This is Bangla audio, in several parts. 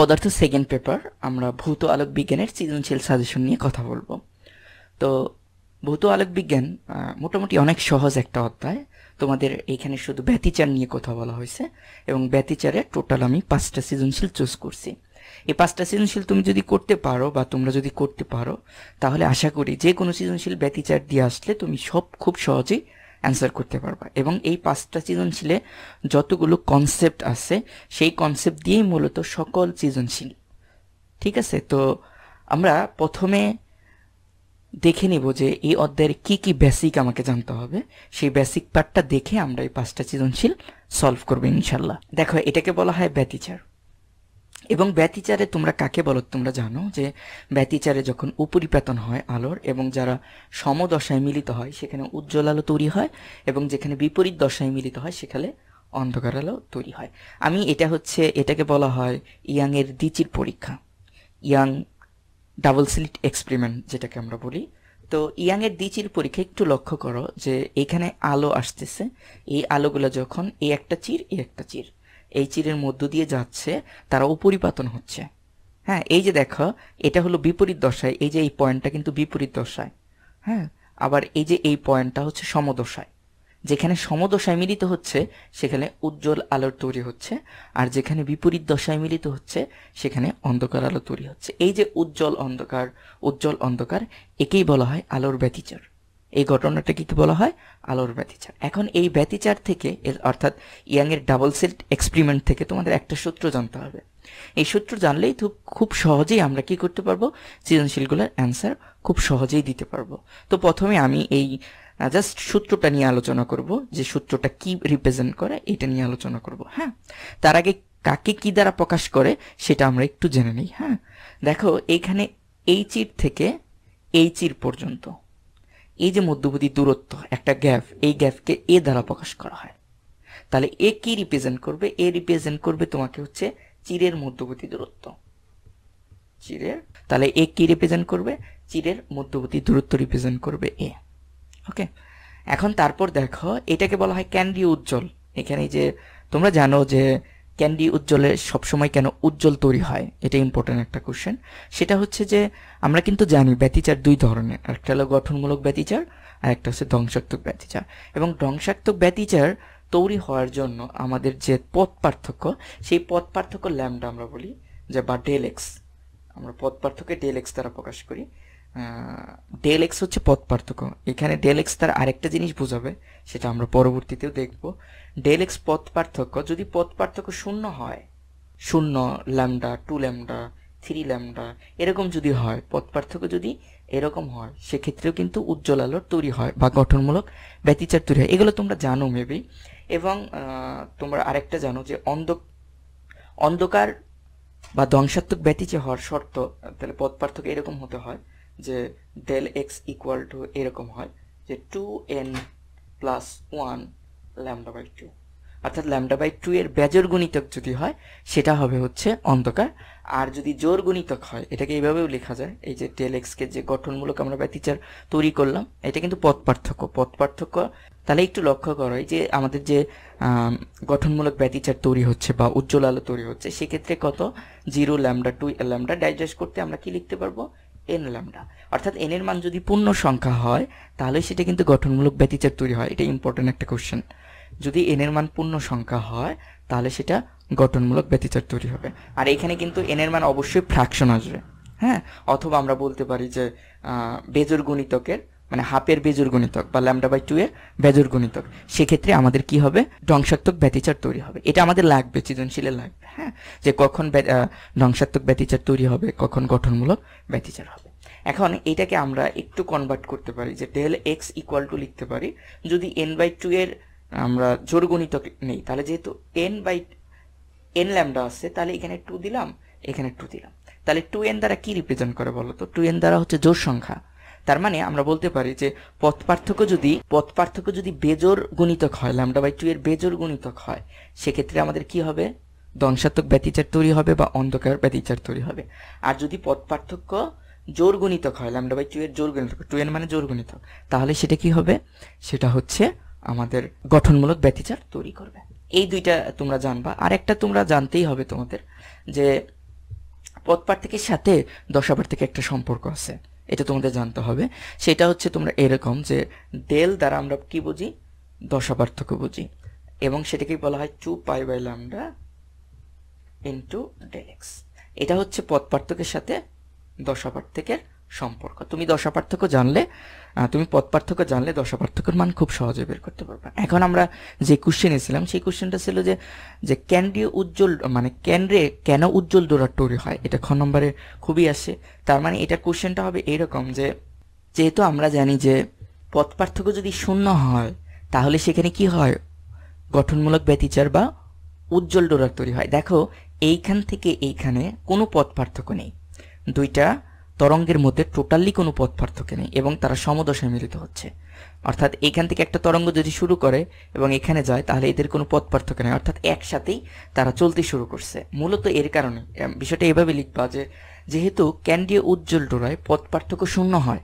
পদার্থ সেকেন্ড পেপার আমরা ভৌত আলোক বিজ্ঞানের সৃজনশীল সাজেশন নিয়ে কথা বলবো। তো ভৌত আলোক বিজ্ঞান মোটামুটি অনেক সহজ একটা অধ্যায়। তোমাদের এখানে শুধু ব্যতিচার নিয়ে কথা বলা হয়েছে এবং ব্যতিচারে টোটাল আমি 5টা সৃজনশীল চুজ করছি। এই 5টা সৃজনশীল তুমি যদি করতে পারো বা তোমরা যদি করতে পারো তাহলে আশা করি যে কোনো সৃজনশীল ব্যতিচার দিয়ে আসলে তুমি সব খুব সহজেই অ্যান্সার করতে পারবা। এবং এই 5টা সৃজনশীলে যতগুলো কনসেপ্ট আছে সেই কনসেপ্ট দিয়েই মূলত সকল সৃজনশীল। ঠিক আছে, তো আমরা প্রথমে দেখে নিব যে এই অধ্যায়ের কি কি বেসিক আমাকে জানতে হবে। সেই বেসিক পার্টটা দেখে আমরা এই 5টা সৃজনশীল সলভ করবো ইনশাল্লাহ। দেখো, এটাকে বলা হয় ব্যতিচার। এবং ব্যতিচারে তোমরা কাকে বলো তোমরা জানো যে ব্যতিচারে যখন উপরিপতন হয় আলোর এবং যারা সমদশায় মিলিত হয় সেখানে উজ্জ্বল আলো তৈরি হয় এবং যেখানে বিপরীত দশায় মিলিত হয় সেখানে অন্ধকার আলো তৈরি হয়। এটাকে বলা হয় ইয়াং এর দ্বিচির পরীক্ষা, ইয়াং ডাবল স্লিট এক্সপেরিমেন্ট যেটাকে আমরা বলি। তো ইয়াং এর দ্বিচির পরীক্ষা একটু লক্ষ্য করো যে এখানে আলো আসতেছে, এই আলোগুলো যখন এই একটা চির এই একটা চির এই চিরের মধ্য দিয়ে যাচ্ছে তারা উপরিপাতন হচ্ছে। হ্যাঁ, এই যে দেখো এটা হলো বিপরীত দশায়, এই যে এই পয়েন্টটা কিন্তু বিপরীত দশায়। হ্যাঁ, আবার এই যে এই পয়েন্টটা হচ্ছে সমদশায়। যেখানে সমদশায় মিলিত হচ্ছে সেখানে উজ্জ্বল আলোর তৈরি হচ্ছে, আর যেখানে বিপরীত দশায় মিলিত হচ্ছে সেখানে অন্ধকার আলো তৈরি হচ্ছে। এই যে উজ্জ্বল অন্ধকার একেই বলা হয় আলোর ব্যতিচার। এই ঘটনাটাকে কি বলা হয়? আলোর ব্যতিচার। এখন এই ব্যতিচার থেকে অর্থাৎ ইয়াং এর ডাবল স্লিট এক্সপেরিমেন্ট থেকে তোমাদের একটা সূত্র জানতে হবে। এই সূত্র জানলেই খুব সহজেই আমরা কি করতে পারবো, সৃজনশীলগুলোর অ্যান্সার খুব সহজেই দিতে পারবো। তো প্রথমে আমি এই জাস্ট সূত্রটা নিয়ে আলোচনা করব, যে সূত্রটা কি রিপ্রেজেন্ট করে এটা নিয়ে আলোচনা করব। হ্যাঁ, তার আগে কাকে কি দ্বারা প্রকাশ করে সেটা আমরা একটু জেনে নিই। হ্যাঁ, দেখো এইখানে এই চির থেকে এই চির পর্যন্ত এই যে মধ্যবর্তী দূরত্ব একটা গ্যাপ, এই গ্যাপকে এ দ্বারা প্রকাশ করা হয়। তাহলে এ কি রিপ্রেজেন্ট করবে? এ রিপ্রেজেন্ট করবে তোমাকে হচ্ছে চিরের মধ্যবর্তী দূরত্ব। তাহলে এ কি রিপ্রেজেন্ট করবে? চিরের মধ্যবর্তী দূরত্ব রিপ্রেজেন্ট করবে এ। ওকে, এখন তারপর দেখো এটাকে বলা হয় কেন্দ্রীয় উজ্জ্বল। এখানে যে তোমরা জানো যে কেন্দ্রীয় উজ্জ্বলে সবসময় কেন উজ্জ্বল তৈরি হয়, এটা ইম্পর্টেন্ট একটা কোশ্চেন। সেটা হচ্ছে যে আমরা কিন্তু জানি ব্যতিচার দুই ধরনের, একটা হলো গঠনমূলক ব্যতিচার আর একটা হচ্ছে ধ্বংসাত্মক ব্যতিচার। এবং ধ্বংসাত্মক ব্যতিচার তৈরি হওয়ার জন্য আমাদের যে পথ পার্থক্য, সেই পথ পার্থক্য ল্যামডা আমরা বলি, যে বা ডেল এক্স। আমরা পথ পার্থক্য ডেল এক্স দ্বারা প্রকাশ করি। ডেল এক্স হচ্ছে পথ পার্থক্য। এখানে ডেল এক্স তার আরেকটা জিনিস বোঝাবে, সেটা আমরা পরবর্তীতেও দেখব। ডেল এক্স পথ পার্থক্য, যদি পথ পার্থক্য শূন্য হয়, 0, ল্যামডা, 2 ল্যামডা, 3 ল্যামডা এরকম যদি হয়, পথ পার্থক্য যদি এরকম হয়, সেক্ষেত্রেও কিন্তু উজ্জ্বল আলোর তৈরি হয় বা গঠনমূলক ব্যতিচার তৈরি হয়। এগুলো তোমরা জানো মেবি। এবং তোমরা আরেকটা জানো যে অন্ধকার বা ধ্বংসাত্মক ব্যতিচার হওয়ার শর্ত, তাহলে পথ পার্থক্য এরকম হতে হয় যে ডেল এক্স ইকুয়াল টু এরকম হয় যে 2n প্লাস 1 ল্যামডা বাই 2, অর্থাৎ ল্যামডা বাই 2 এর বেজোড় গুণিতক যদি হয় সেটা হবে হচ্ছে অন্ধকার। আর যদি জোড় গুণিতক হয়, এটাকে এইভাবেও লেখা যায়, এই যে ডেল এক্স কে যে গঠনমূলক আমরা ব্যতিচার তৈরি করলাম, এটা কিন্তু পথ পার্থক্য। তাহলে একটু লক্ষ্য করো, এই যে আমাদের যে গঠনমূলক ব্যতিচার তৈরি হচ্ছে বা উজ্জ্বল আলো তৈরি হচ্ছে, সেক্ষেত্রে কত 0 ল্যামডা 2 ল্যামডা ডাইজেস্ট করতে আমরা কি লিখতে পারবো? n lambda. অর্থাৎ n এর মান যদি পূর্ণ সংখ্যা হয় তাহলে সেটা কিন্তু গঠনমূলক ব্যতিচার তৈরি হয়। এটা ইম্পর্টেন্ট একটা কোশ্চেন। যদি n এর মান পূর্ণ সংখ্যা হয় তাহলে সেটা গঠনমূলক ব্যতিচার তৈরি হবে। আর এখানে কিন্তু n এর মান অবশ্যই ফ্র্যাকশন আসবে। হ্যাঁ, অথবা আমরা বলতে পারি যে বেজোড় গুণিতকের মানে হাফের বেজোড় গুণিতক বা ল্যামডা বাই 2 এর বেজোড় গুণিতক, সেক্ষেত্রে আমাদের কি হবে? ধ্বংসাত্মক ব্যতিচার তৈরি হবে। এটা আমাদের লাগবে, সৃজনশীলে লাগবে। হ্যাঁ, যে কখন ধ্বংসাত্মক ব্যতিচার তৈরি হবে, কখন গঠনমূলক ব্যতিচার হবে। এখন এটাকে আমরা একটু কনভার্ট করতে পারি, যে ডেল এক্স ইকুয়াল টু লিখতে পারি, যদি n বাই 2 এর আমরা জোড় গুণিতক নেই, তাহলে যেহেতু n ল্যামডা আছে, তাহলে এখানে 2 দিলাম, এখানে 2 দিলাম। তাহলে 2n দ্বারা কি রিপ্রেজেন্ট করে বলো তো? 2n দ্বারা হচ্ছে জোড় সংখ্যা। তার মানে আমরা বলতে পারি যে পথ পার্থক্য যদি বেজোড় গুণিতক হয়, ল্যামডা বাই 2 এর বেজোড় গুণিতক হয়, সেক্ষেত্রে আমাদের কি হবে? ধ্বংসাত্মক ব্যতিচার তৈরি হবে বা অন্ধকার ব্যতিচার তৈরি হবে। আর যদি পথ পার্থক্য জোড় গুণিতক হয়, ল্যামডা বাই 2 এর জোড় গুণিতক, 2n মানে জোড় গুণিতক, তাহলে সেটা কি হবে? সেটা হচ্ছে আমাদের গঠনমূলক ব্যতিচার তৈরি করবে। এই দুইটা তোমরা জানবা। আর একটা তোমরা জানতেই হবে তোমাদের, যে পদপার্থক্যের সাথে দশাপার্থক্যের একটা সম্পর্ক আছে, এটা তোমাদের জানতে হবে। সেটা হচ্ছে তোমরা এরকম যে ডেল দ্বারা আমরা কি বুঝি, দশাপার্থক্য বুঝি, এবং সেটাকেই বলা হয় 2π/λ ইন্টু ডেল এক্স। এটা হচ্ছে পদপার্থক্যের সাথে দশাপার্থক্যের সম্পর্ক। তুমি দশাপার্থক্য জানলে, তুমি পদপার্থক্য জানলে দশাপার্থক্যের মান খুব সহজে বের করতে পারবে। এখন আমরা যে কোশ্চেনে ছিলাম সেই কোশ্চেনটা ছিল যে কেন্দ্রীয় উজ্জ্বল মানে কেন্দ্রে কেন উজ্জ্বল ডোরার তৈরি হয়, এটা খ নম্বরে খুবই আসে। তার মানে এটা কোশ্চেনটা হবে এইরকম যে যেহেতু আমরা জানি যে পদপার্থক্য যদি শূন্য হয় তাহলে সেখানে কি হয়, গঠনমূলক ব্যতিচার বা উজ্জ্বল ডোরার তৈরি হয়। দেখো এইখান থেকে এইখানে কোনো পথ পার্থক্য নেই, দুইটা তরঙ্গের মধ্যে টোটালি কোনো পথ পার্থক্য নেই এবং তারা সমদশায় মিলিত হচ্ছে। অর্থাৎ এইখান থেকে একটা তরঙ্গ যদি শুরু করে এবং এখানে যায় তাহলে এদের কোনো পথ পার্থক্য নেই, অর্থাৎ একসাথেই তারা চলতে শুরু করছে। মূলত এর কারণে বিষয়টা এভাবে লিখবা যে যেহেতু কেন্দ্রীয় উজ্জ্বল ডোরায় পথ পার্থক্য শূন্য হয়,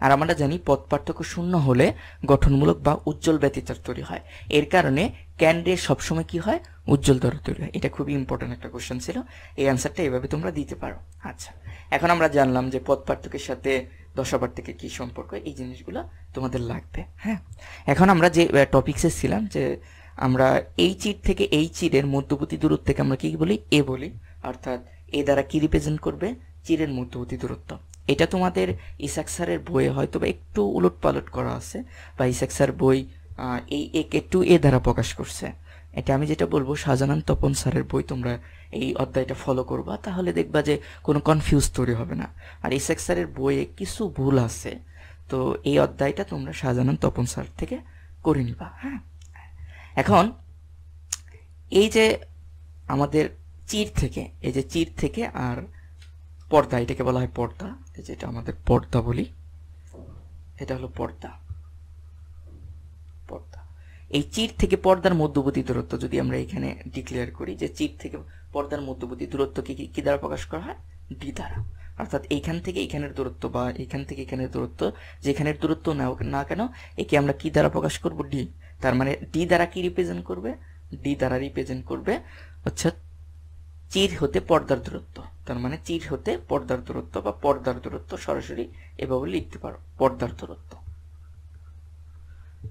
আর আমরা জানি পথ পার্থক্য শূন্য হলে গঠনমূলক বা উজ্জ্বল ব্যতিচার তৈরি হয়, এর কারণে কেন্দ্রে সবসময় কি হয়, উজ্জ্বল ডোরা তৈরি হয়। এটা খুবই ইম্পর্টেন্ট একটা কোশ্চেন ছিল, এই অ্যান্সারটা এভাবে তোমরা দিতে পারো। আচ্ছা, এখন আমরা জানলাম যে পথ পার্থক্যের সাথে দশাপার্থক্যের কি সম্পর্ক, এই জিনিসগুলো তোমাদের লাগবে। হ্যাঁ, এখন আমরা যে টপিকসে ছিলাম যে আমরা এই চির থেকে এই চিরের মধ্যবর্তী দূরত্ব থেকে আমরা কি বলি, এ বলি, অর্থাৎ এ দ্বারা কি রিপ্রেজেন্ট করবে, চিরের মধ্যবর্তী দূরত্ব। এটা তোমাদের ইসাক স্যারের বইয়ে হয়তো বা একটু উলট পালট করা আছে, বা ইসাক স্যার বই এই একে টু এ দ্বারা প্রকাশ করছে। এটা আমি যেটা বলবো শাহজাহান তপন স্যারের বই তোমরা এই অধ্যায়টা ফলো করবা, তাহলে দেখবা যে কোনো কনফিউজ তৈরি হবে না। আর ইসাক স্যারের বইয়ে কিছু ভুল আছে, তো এই অধ্যায়টা তোমরা শাহজাহান তপন স্যার থেকে করে নিবা। হ্যাঁ, এখন এই যে আমাদের চির থেকে, এই যে চির থেকে আর পর্দা, এটাকে বলা হয় পর্দা, যেটা আমাদের পর্দা বলি, এটা হলো পর্দা। পর্দা, এই চির থেকে পর্দার মধ্যবর্তী দূরত্ব যদি আমরা এখানে ডিক্লেয়ার করি যে চির থেকে পর্দার মধ্যবর্তী দূরত্বকে কি দ্বারা প্রকাশ করা হয়, ডি দ্বারা। অর্থাৎ এইখান থেকে এখানের দূরত্ব বা এইখান থেকে এখানের দূরত্ব, যেখানের দূরত্ব না কেন একে আমরা কি দ্বারা প্রকাশ করব, ডি। তার মানে ডি দ্বারা কি রিপ্রেজেন্ট করবে, ডি দ্বারা রিপ্রেজেন্ট করবে হচ্ছে চির হতে পর্দার দূরত্ব। তার মানে চির হতে পর্দার দূরত্ব বা পর্দার দূরত্ব সরাসরি এভাবে লিখতে পারো, পর্দার দূরত্ব।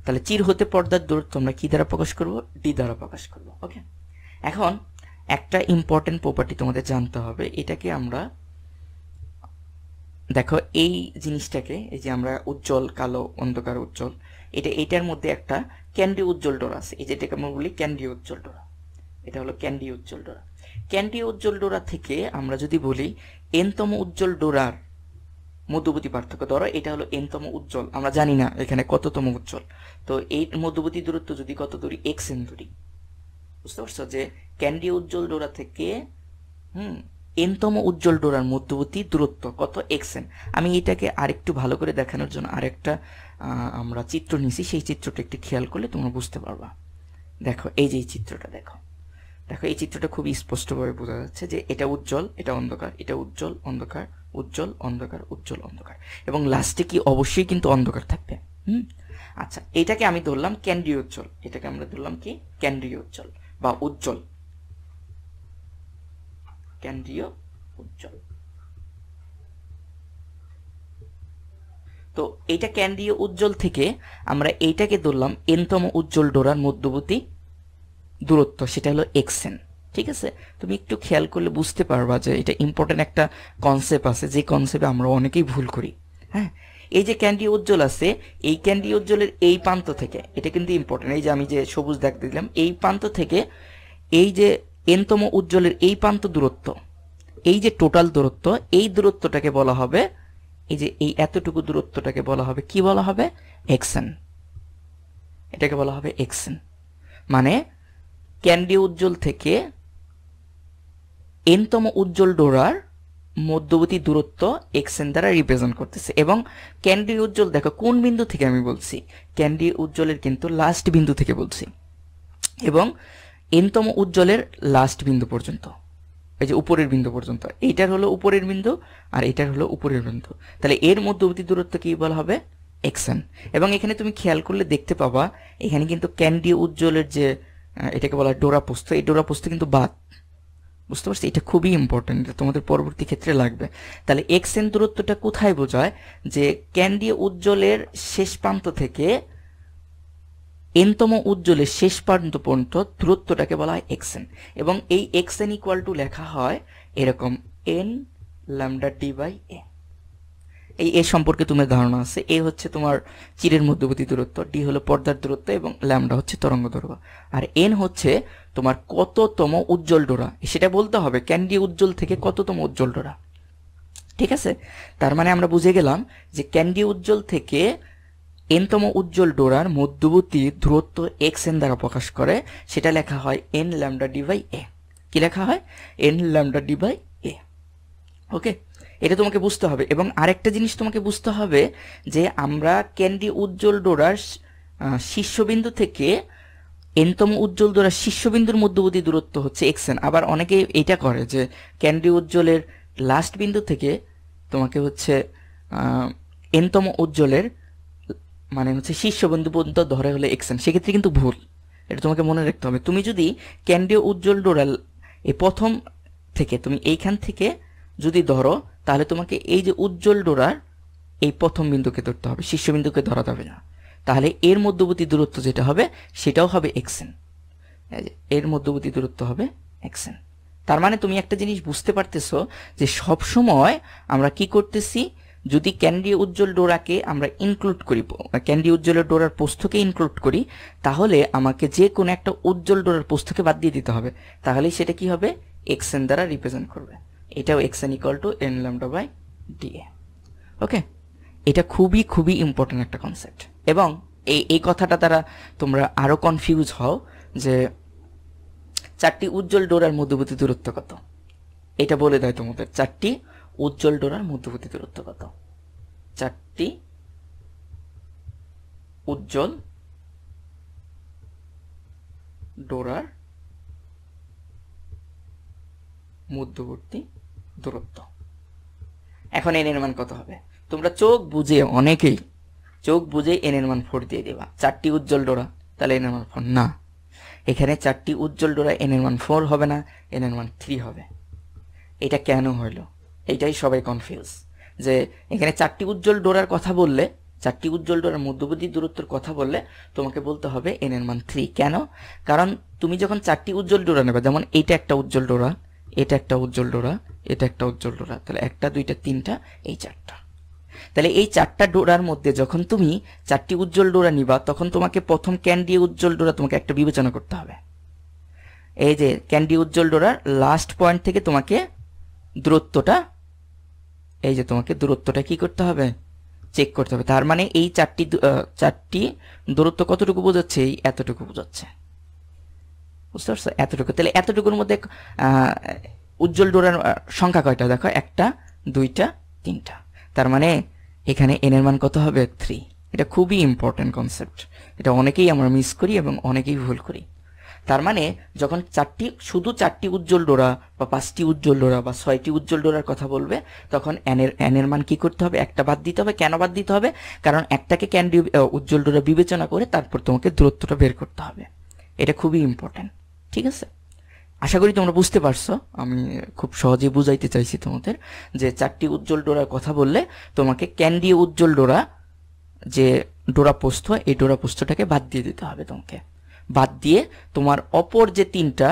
তাহলে চির হতে পর্দার দূরত্ব আমরা কি দ্বারা প্রকাশ করব, ডি দ্বারা প্রকাশ করব। ওকে, এখন একটা ইম্পর্টেন্ট প্রপার্টি তোমাদের জানতে হবে, এটাকে আমরা দেখো এই জিনিসটাকে, এই যে আমরা উজ্জ্বল কালো অন্ধকার উজ্জ্বল, এটার মধ্যে একটা কেন্দ্রীয় উজ্জ্বল ডোরা আছে, এই যেটাকে আমরা বলি কেন্দ্রীয় উজ্জ্বল ডোরা। এটা হলো কেন্দ্রীয় উজ্জ্বল ডোরা। কেন্দ্রীয় উজ্জ্বল ডোরা থেকে আমরা যদি বলি এনতম উজ্জ্বল ডোরার মধ্যবর্তী পার্থক্য, ধরো এটা হলো এনতম উজ্জ্বল, আমরা জানি না এখানে কততম উজ্জ্বল, তো এই মধ্যবর্তী দূরত্ব যদি কত ধরি, এক্স এন ধরি, বুঝতে পারছো যে কেন্দ্রীয় উজ্জ্বল ডোরা থেকে এনতম উজ্জ্বল ডোরার মধ্যবর্তী দূরত্ব কত, এক্স এন। আমি এটাকে আরেকটু ভালো করে দেখানোর জন্য আরেকটা আমরা চিত্র নিছি, সেই চিত্রটা একটু খেয়াল করলে তোমরা বুঝতে পারবা। দেখো এই যে এই চিত্রটা দেখো, দেখো এই চিত্রটা খুবই স্পষ্টভাবে বোঝা যাচ্ছে যে এটা উজ্জ্বল, এটা অন্ধকার, এটা উজ্জ্বল অন্ধকার, উজ্জ্বল অন্ধকার, উজ্জ্বল অন্ধকার, এবং লাস্টে কি অবশ্যই কিন্তু অন্ধকার থাকবে। আচ্ছা, এটাকে আমি ধরলাম কেন্দ্রীয় উজ্জ্বল, এটাকে আমরা ধরলাম কি কেন্দ্রীয় উজ্জ্বল বা উজ্জ্বল, কেন্দ্রীয় উজ্জ্বল। তো এইটা কেন্দ্রীয় উজ্জ্বল থেকে আমরা এইটাকে ধরলাম এনতম উজ্জ্বল ডোরার মধ্যবর্তী দূরত্ব, সেটা হলো এক্সএন। ঠিক আছে, তুমি একটু খেয়াল করলে বুঝতে পারবা যে এটা ইম্পর্টেন্ট একটা কনসেপ্ট আছে, যে কনসেপ্টে আমরা অনেকেই ভুল করি। হ্যাঁ, এই যে কেন্দ্রীয় উজ্জ্বল আছে, এই কেন্দ্রীয় উজ্জ্বলের এই প্রান্ত থেকে, এটা কিন্তু ইম্পর্টেন্ট, এই যে আমি যে সবুজ দাগ দিলাম, এই প্রান্ত থেকে এই যে এনতম উজ্জ্বলের এই প্রান্ত দূরত্ব, এই যে টোটাল দূরত্ব, এই দূরত্বটাকে বলা হবে, এই যে এই এতটুকু দূরত্বটাকে বলা হবে কি বলা হবে, এক্সএন। এটাকে বলা হবে এক্সএন। মানে কেন্দ্রীয় উজ্জ্বল থেকে এনতম উজ্জ্বল ডোরার মধ্যবর্তী দূরত্ব এক্সএন দ্বারা রিপ্রেজেন্ট করতেছে। এবং কেন্দ্রীয় উজ্জ্বল দেখো কোন বিন্দু থেকে আমি বলছি, কেন্দ্রীয় উজ্জ্বলের কিন্তু লাস্ট বিন্দু থেকে বলছি, এবং এনতম উজ্জ্বলের লাস্ট বিন্দু পর্যন্ত, এই যে উপরের বিন্দু পর্যন্ত, এইটার হলো উপরের বিন্দু আর এটার হলো উপরের বিন্দু, তাহলে এর মধ্যবর্তী দূরত্ব কি বলা হবে, এক্সএন। এবং এখানে তুমি খেয়াল করলে দেখতে পাবা এখানে কিন্তু কেন্দ্রীয় উজ্জ্বলের যে এটাকে বলা হয় ডোরা প্রস্থ, এই ডোরা প্রস্থ কিন্তু বাদ, বুঝতে পারছি? এটা খুবই ইম্পর্টেন্ট, এটা তোমাদের পরবর্তী ক্ষেত্রে লাগবে। তাহলে xn দূরত্বটা কোথায় বোঝায়? যে ক্যান্ডি উজ্জ্বলের শেষ প্রান্ত থেকে এনতম উজ্জ্বলের শেষ প্রান্ত পর্যন্ত দূরত্বটাকে বলা হয় xn, এবং এই xn ইকুয়াল টু লেখা হয় এরকম n lambda D by A. এই এ সম্পর্কে তোমার ধারণা আছে। এ হচ্ছে তোমার চিরের মধ্যবর্তী দূরত্ব, ডি হলো পর্দার দূরত্ব, এবং ল্যামডা হচ্ছে তরঙ্গ দৈর্ঘ্য, আর এন হচ্ছে তোমার কততম উজ্জ্বল ডোরা, সেটা বলতে হবে ক্যান্ডি উজ্জ্বল থেকে কততম উজ্জ্বল ডোরা। ঠিক আছে, তার মানে আমরা বুঝে গেলাম যে ক্যান্ডি উজ্জ্বল থেকে এনতম উজ্জ্বল ডোরার মধ্যবর্তী দূরত্ব xn দ্বারা প্রকাশ করে, সেটা লেখা হয় n ল্যামডা ডি বাই এ। কি লেখা হয়? n ল্যামডা ডি বাই এ। ওকে, এটা তোমাকে বুঝতে হবে। এবং আরেকটা জিনিস তোমাকে বুঝতে হবে যে আমরা ক্যান্ডি উজ্জ্বল ডোরার শীর্ষবিন্দু থেকে এনতম উজ্জ্বল ডোরার শীর্ষবিন্দুর মধ্যবর্তী দূরত্ব হচ্ছে xn। আবার অনেকে এটা করে যে ক্যান্ডি উজ্জ্বলের লাস্ট বিন্দু থেকে তোমাকে হচ্ছে এনতম উজ্জ্বলের মানে হচ্ছে শীর্ষবিন্দু পর্যন্ত ধরে হলে xn, সেক্ষেত্রে কিন্তু ভুল। এটা তোমাকে মনে রাখতে হবে। তুমি যদি ক্যান্ডি উজ্জ্বল ডোরাল এই প্রথম থেকে তুমি এইখান থেকে যদি ধরো, তাহলে তোমাকে এই যে উজ্জ্বল ডোরার এই প্রথম বিন্দুকে ধরতে হবে, শীর্ষবিন্দুকে ধরা যাবে না। তাহলে এর মধ্যবর্তী দূরত্ব যেটা হবে সেটাও হবে xn, এর মধ্যবর্তী দূরত্ব হবে xn। তার মানে তুমি একটা জিনিস বুঝতে পারতেছো যে সব সময় আমরা কি করতেছি, যদি ক্যান্ডি উজ্জ্বল ডোরাকে আমরা ইনক্লুড করি, ক্যান্ডি উজ্জ্বলের ডোরার প্রস্থকে ইনক্লুড করি, তাহলে আমাকে যে কোনো একটা উজ্জ্বল ডোরার প্রস্থকে বাদ দিয়ে দিতে হবে, তাহলেই সেটা কি হবে? xn দ্বারা রিপ্রেজেন্ট করবে। এটাও xn equal to n lambda by DA. Okay, এটা খুবই খুবই ইম্পর্টেন্ট একটা কনসেপ্ট। এবং এই কথাটা দ্বারা তোমরা আরো কনফিউজ হও যে চারটি উজ্জ্বল ডোরার মধ্যবর্তী দূরত্ব কত, এটা বলে দেয় তোমাদের। চারটি উজ্জ্বল ডোরার মধ্যবর্তী দূরত্ব কত? চারটি উজ্জ্বল ডোরার মধ্যবর্তী দূরত্ব। এখন এন এর মান কত হবে? তোমরা চোখ বুঝে, অনেকেই চোখ বুঝে এন এর মান 4 দিয়ে দেবা। চারটি উজ্জ্বল ডোরা, তাহলে এন এর মান 4 না। এখানে চারটি উজ্জ্বল ডোরা, এন এর মান 4 হবে না, এন এর মান 3 হবে। এটা কেন হইল? এইটাই সবাই কনফিউজ, যে এখানে চারটি উজ্জ্বল ডোরার কথা বললে, চারটি উজ্জ্বল ডোরার মধ্যবর্তী দূরত্বের কথা বললে তোমাকে বলতে হবে এন এর মান 3। কেন? কারণ তুমি যখন চারটি উজ্জ্বল ডোরা নেবে, যেমন এইটা একটা উজ্জ্বল ডোরা, এটা একটা উজ্জ্বল ডোরা, এটা একটা উজ্জ্বল ডোরা, তাহলে একটা দুইটা তিনটা, এই চারটা। তাহলে এই চারটা ডোরার মধ্যে যখন তুমি চারটি উজ্জ্বল ডোরা নিবা, তখন তোমাকে প্রথম ক্যান্ডি উজ্জ্বল ডোরা তোমাকে একটা বিবেচনা করতে হবে। এই যে ক্যান্ডি উজ্জ্বল ডোরার লাস্ট পয়েন্ট থেকে তোমাকে দূরত্বটা, এই যে তোমাকে দূরত্বটা কি করতে হবে? চেক করতে হবে। তার মানে এই চারটি দূরত্ব কতটুকু বোঝাচ্ছে? এই এতটুকু বোঝাচ্ছে। বুঝতে পারছো? এতটুকু। তাহলে এতটুকুর মধ্যে উজ্জ্বল ডোরার সংখ্যা কয়টা? দেখো, একটা দুইটা তিনটা। তার মানে এখানে এন এর মান কত হবে? 3। এটা খুবই ইম্পর্টেন্ট কনসেপ্ট, এটা অনেকেই আমরা মিস করি এবং অনেকেই ভুল করি। তার মানে যখন শুধু চারটি উজ্জ্বল ডোরা বা 5টি উজ্জ্বল ডোরা বা 6টি উজ্জ্বল ডোরার কথা বলবে, তখন এন এর মান কি করতে হবে? একটা বাদ দিতে হবে। কেন বাদ দিতে হবে? কারণ একটাকে ক্যান্ডি উজ্জ্বল ডোরা বিবেচনা করে তারপর তোমাকে দূরত্বটা বের করতে হবে। এটা খুবই ইম্পর্টেন্ট। ঠিক আছে, আশা করি তোমরা বুঝতে পারছো। আমি খুব সহজে বুঝাইতে চাইছি তোমাদের যে চারটি উজ্জ্বল ডোরার কথা বললে তোমাকে ক্যান্ডি উজ্জ্বল ডোরা, যে ডোরা প্রস্থ, এই ডোরা প্রস্থটাকে বাদ দিয়ে দিতে হবে। তোমাকে বাদ দিয়ে তোমার অপর যে তিনটা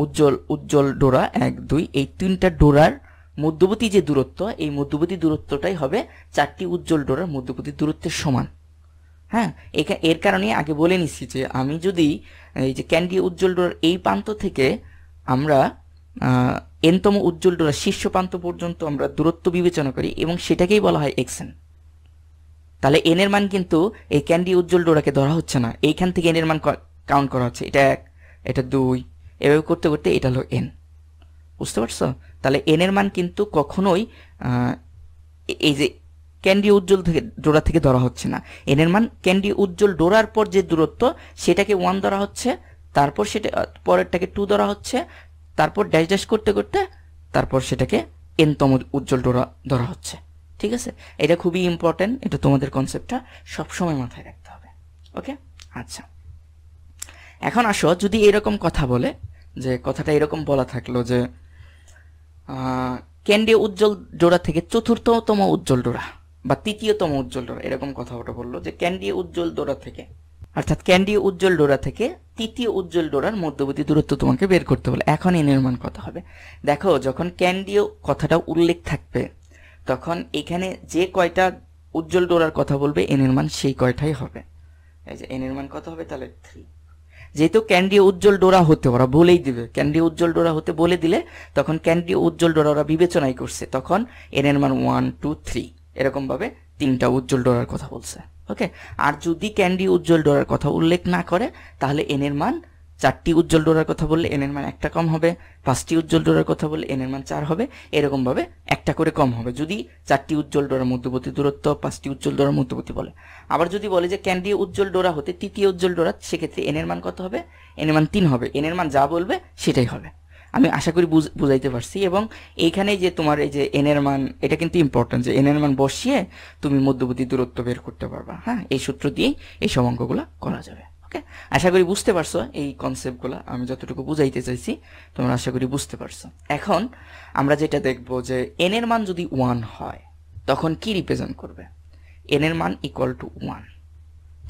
উজ্জ্বল ডোরা 1 2, এই তিনটা ডোরার মধ্যবর্তী যে দূরত্ব, এই মধ্যবর্তী দূরত্বটাই হবে চারটি উজ্জ্বল ডোরার মধ্যবর্তী দূরত্বের সমান। হ্যাঁ, এর কারণে আগে বলে নিচ্ছি যে আমি যদি এই যে ক্যান্ডি উজ্জ্বল ডোরার এই প্রান্ত থেকে আমরা এনতম উজ্জ্বল ডোরার শীর্ষ প্রান্ত পর্যন্ত আমরা দূরত্ব বিবেচনা করি এবং সেটাকেই বলা হয় xn, তাহলে এন এর মান কিন্তু এই ক্যান্ডি উজ্জ্বল ডোরাকে ধরা হচ্ছে না। এইখান থেকে এন এর মান কাউন্ট করা হচ্ছে। এটা 1, এটা 2, এভাবে করতে করতে এটা হলো n। বুঝতে পারছো? তাহলে এন এর মান কিন্তু কখনোই এই যে ক্যান্ডি উজ্জ্বল ডোরা থেকে ধরা হচ্ছে না। এন এর মান ক্যান্ডি উজ্জ্বল ডোরার পর যে দূরত্ব, সেটাকে 1 ধরা হচ্ছে, তারপর সেটা পরেরটাকে 2 ধরা হচ্ছে, তারপর ড্যাশ ড্যাশ করতে করতে তারপর সেটাকে এনতম উজ্জ্বল ডোরা ধরা হচ্ছে। ঠিক আছে, এটা খুবই ইম্পর্টেন্ট, এটা তোমাদের কনসেপ্টটা সবসময় মাথায় রাখতে হবে। ওকে, আচ্ছা, এখন আসো, যদি এরকম কথা বলে যে কথাটা এরকম বলা থাকলো যে কেন্দ্রীয় উজ্জ্বল ডোরা থেকে চতুর্থতম উজ্জ্বল ডোরা বা তৃতীয়তম উজ্জ্বল ডোরা, এরকম কথা ওটা বললো যে কেন্দ্রীয় উজ্জ্বল ডোরা থেকে, অর্থাৎ কেন্দ্রীয় উজ্জ্বল ডোরা থেকে তৃতীয় উজ্জ্বল ডোরার মধ্যবর্তী দূরত্ব তোমাকে বের করতে বলে। এখন এনের মান কত হবে? দেখো, যখন কেন্দ্রীয় কথাটা উল্লেখ থাকবে তখন এখানে যে কয়টা উজ্জ্বল ডোরার কথা বলবে এনের মান সেই কয়টাই হবে। এই যে এনের মান কত হবে তাহলে 3। যেহেতু কেন্দ্রীয় উজ্জ্বল ডোরা হতে ওরা বলেই দিবে, কেন্দ্রীয় উজ্জ্বল ডোরা হতে বলে দিলে তখন কেন্দ্রীয় উজ্জ্বল ডোরা ওরা বিবেচনাই করছে, তখন এনের মান 1 2 3 এরকম ভাবে 3টা উজ্জ্বল ডোরার কথা বলছে। ওকে, আর যদি কেন্দ্রীয় উজ্জ্বল ডোরার কথা উল্লেখ না করে তাহলে এনের মান 4টি উজ্জ্বল ডোরার কথা বললে এনের মান একটা কম হবে, 5টি উজ্জ্বল ডোরার কথা বললে এনের মান 4 হবে, এরকম ভাবে একটা করে কম হবে যদি 4টি উজ্জ্বল ডোরার মধ্যবর্তী দূরত্ব 5টি উজ্জ্বল ডোরার মধ্যবর্তী বলে। আবার যদি বলে যে কেন্দ্রীয় উজ্জ্বল ডোরা হতে তৃতীয় উজ্জ্বল ডোরা, সেক্ষেত্রে এনের মান কত হবে? এনের মান 3 হবে। এনের মান যা বলবে সেটাই হবে। আমি আশা করি বুঝাইতে পারছি। এবং এইখানে যে তোমার এই যে এনের মান, এটা কিন্তু ইম্পর্টেন্ট যে এনের মান বসিয়ে তুমি মধ্যবর্তী দূরত্ব বের করতে পারবা। হ্যাঁ, এই সূত্র দিয়েই এই সব অঙ্কগুলো করা যাবে। ওকে, আশা করি বুঝতে পারছো এই কনসেপ্টগুলো, আমি যতটুকু বুঝাইতে চাইছি তোমরা আশা করি বুঝতে পারছো। এখন আমরা যেটা দেখব যে এনের মান যদি 1 হয় তখন কি রিপ্রেজেন্ট করবে? এনের মান ইকুয়াল টু 1,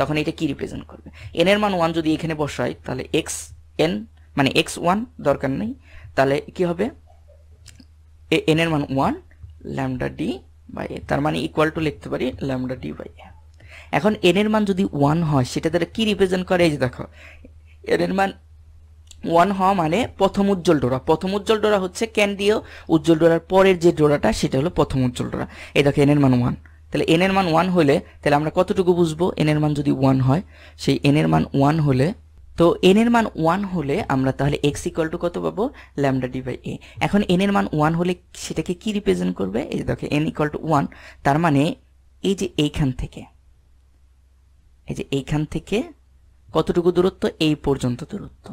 তখন এটা কি রিপ্রেজেন্ট করবে? এনের মান 1 যদি এখানে বসাই তাহলে xn মানে x1 দরকার নেই, তাহলে কি হবে? এনের মান 1 ল্যামডা ডি বাই এ, তার মানে ইকুয়াল টু লিখতে পারি ল্যামডা ডি বাই এ। এখন এনের মান যদি 1 হয় সেটা দ্বারা কি রিপ্রেজেন্ট করে? এই যে দেখো, এনের মান 1 হওয়া মানে প্রথম উজ্জ্বল ডোরা। প্রথম উজ্জ্বল ডোরা হচ্ছে কেন্দ্রীয় উজ্জ্বল ডোরার পরের যে ডোরাটা সেটা হলো প্রথম উজ্জ্বল ডোরা। এই দেখো এনের মান 1, তাহলে এনের মান 1 হলে তাহলে আমরা কতটুকু বুঝবো? এনের মান যদি 1 হয়, সেই এনের মান 1 হলে, তো এনের মান 1 হলে আমরা তাহলে x ইকুয়াল টু কত পাবো? ল্যামডা ডি বাই এ। এখন এনের মান 1 হলে সেটাকে কি রিপ্রেজেন্ট করবে? এই দেখো n ইকুয়াল টু 1, তার মানে এই যে এইখান থেকে, এই যে এইখান থেকে কতটুকু দূরত্ব? এই পর্যন্ত দূরত্ব।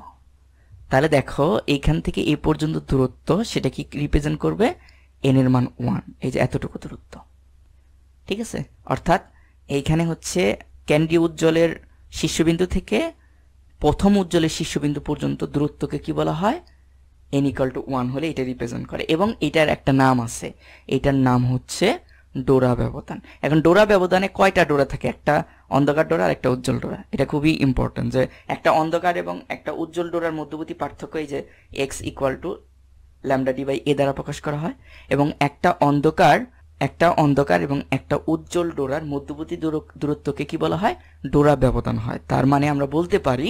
তাহলে দেখো এইখান থেকে এই পর্যন্ত দূরত্ব সেটা কি রিপ্রেজেন্ট করবে? n এর মান 1, এই যে এতটুকু দূরত্ব। ঠিক আছে, অর্থাৎ এইখানে হচ্ছে কেন্দ্রীয় উজ্জ্বলের শীর্ষবিন্দু থেকে প্রথম উজ্জ্বলের শীর্ষবিন্দু পর্যন্ত দূরত্বকে কি বলা হয়? n ইকুয়াল টু 1 হলে এটা রিপ্রেজেন্ট করে। এবং এটার একটা নাম আছে, এটার নাম হচ্ছে ডোরা ব্যবধান। এখন ডোরা ব্যবধানে কয়টা ডোরা থাকে? একটা অন্ধকার ডোরা আর একটা উজ্জ্বল ডোরা। এটা খুবই ইম্পর্টেন্ট যে একটা অন্ধকার এবং একটা উজ্জ্বল ডোরার মধ্যবর্তী পার্থক্য এই যে x equal to lambda D by A দ্বারা প্রকাশ করা হয়। এবং একটা অন্ধকার এবং একটা উজ্জ্বল ডোরার মধ্যবর্তী দূরত্বকে কি বলা হয়? ডোরা ব্যবধান হয়। তার মানে আমরা বলতে পারি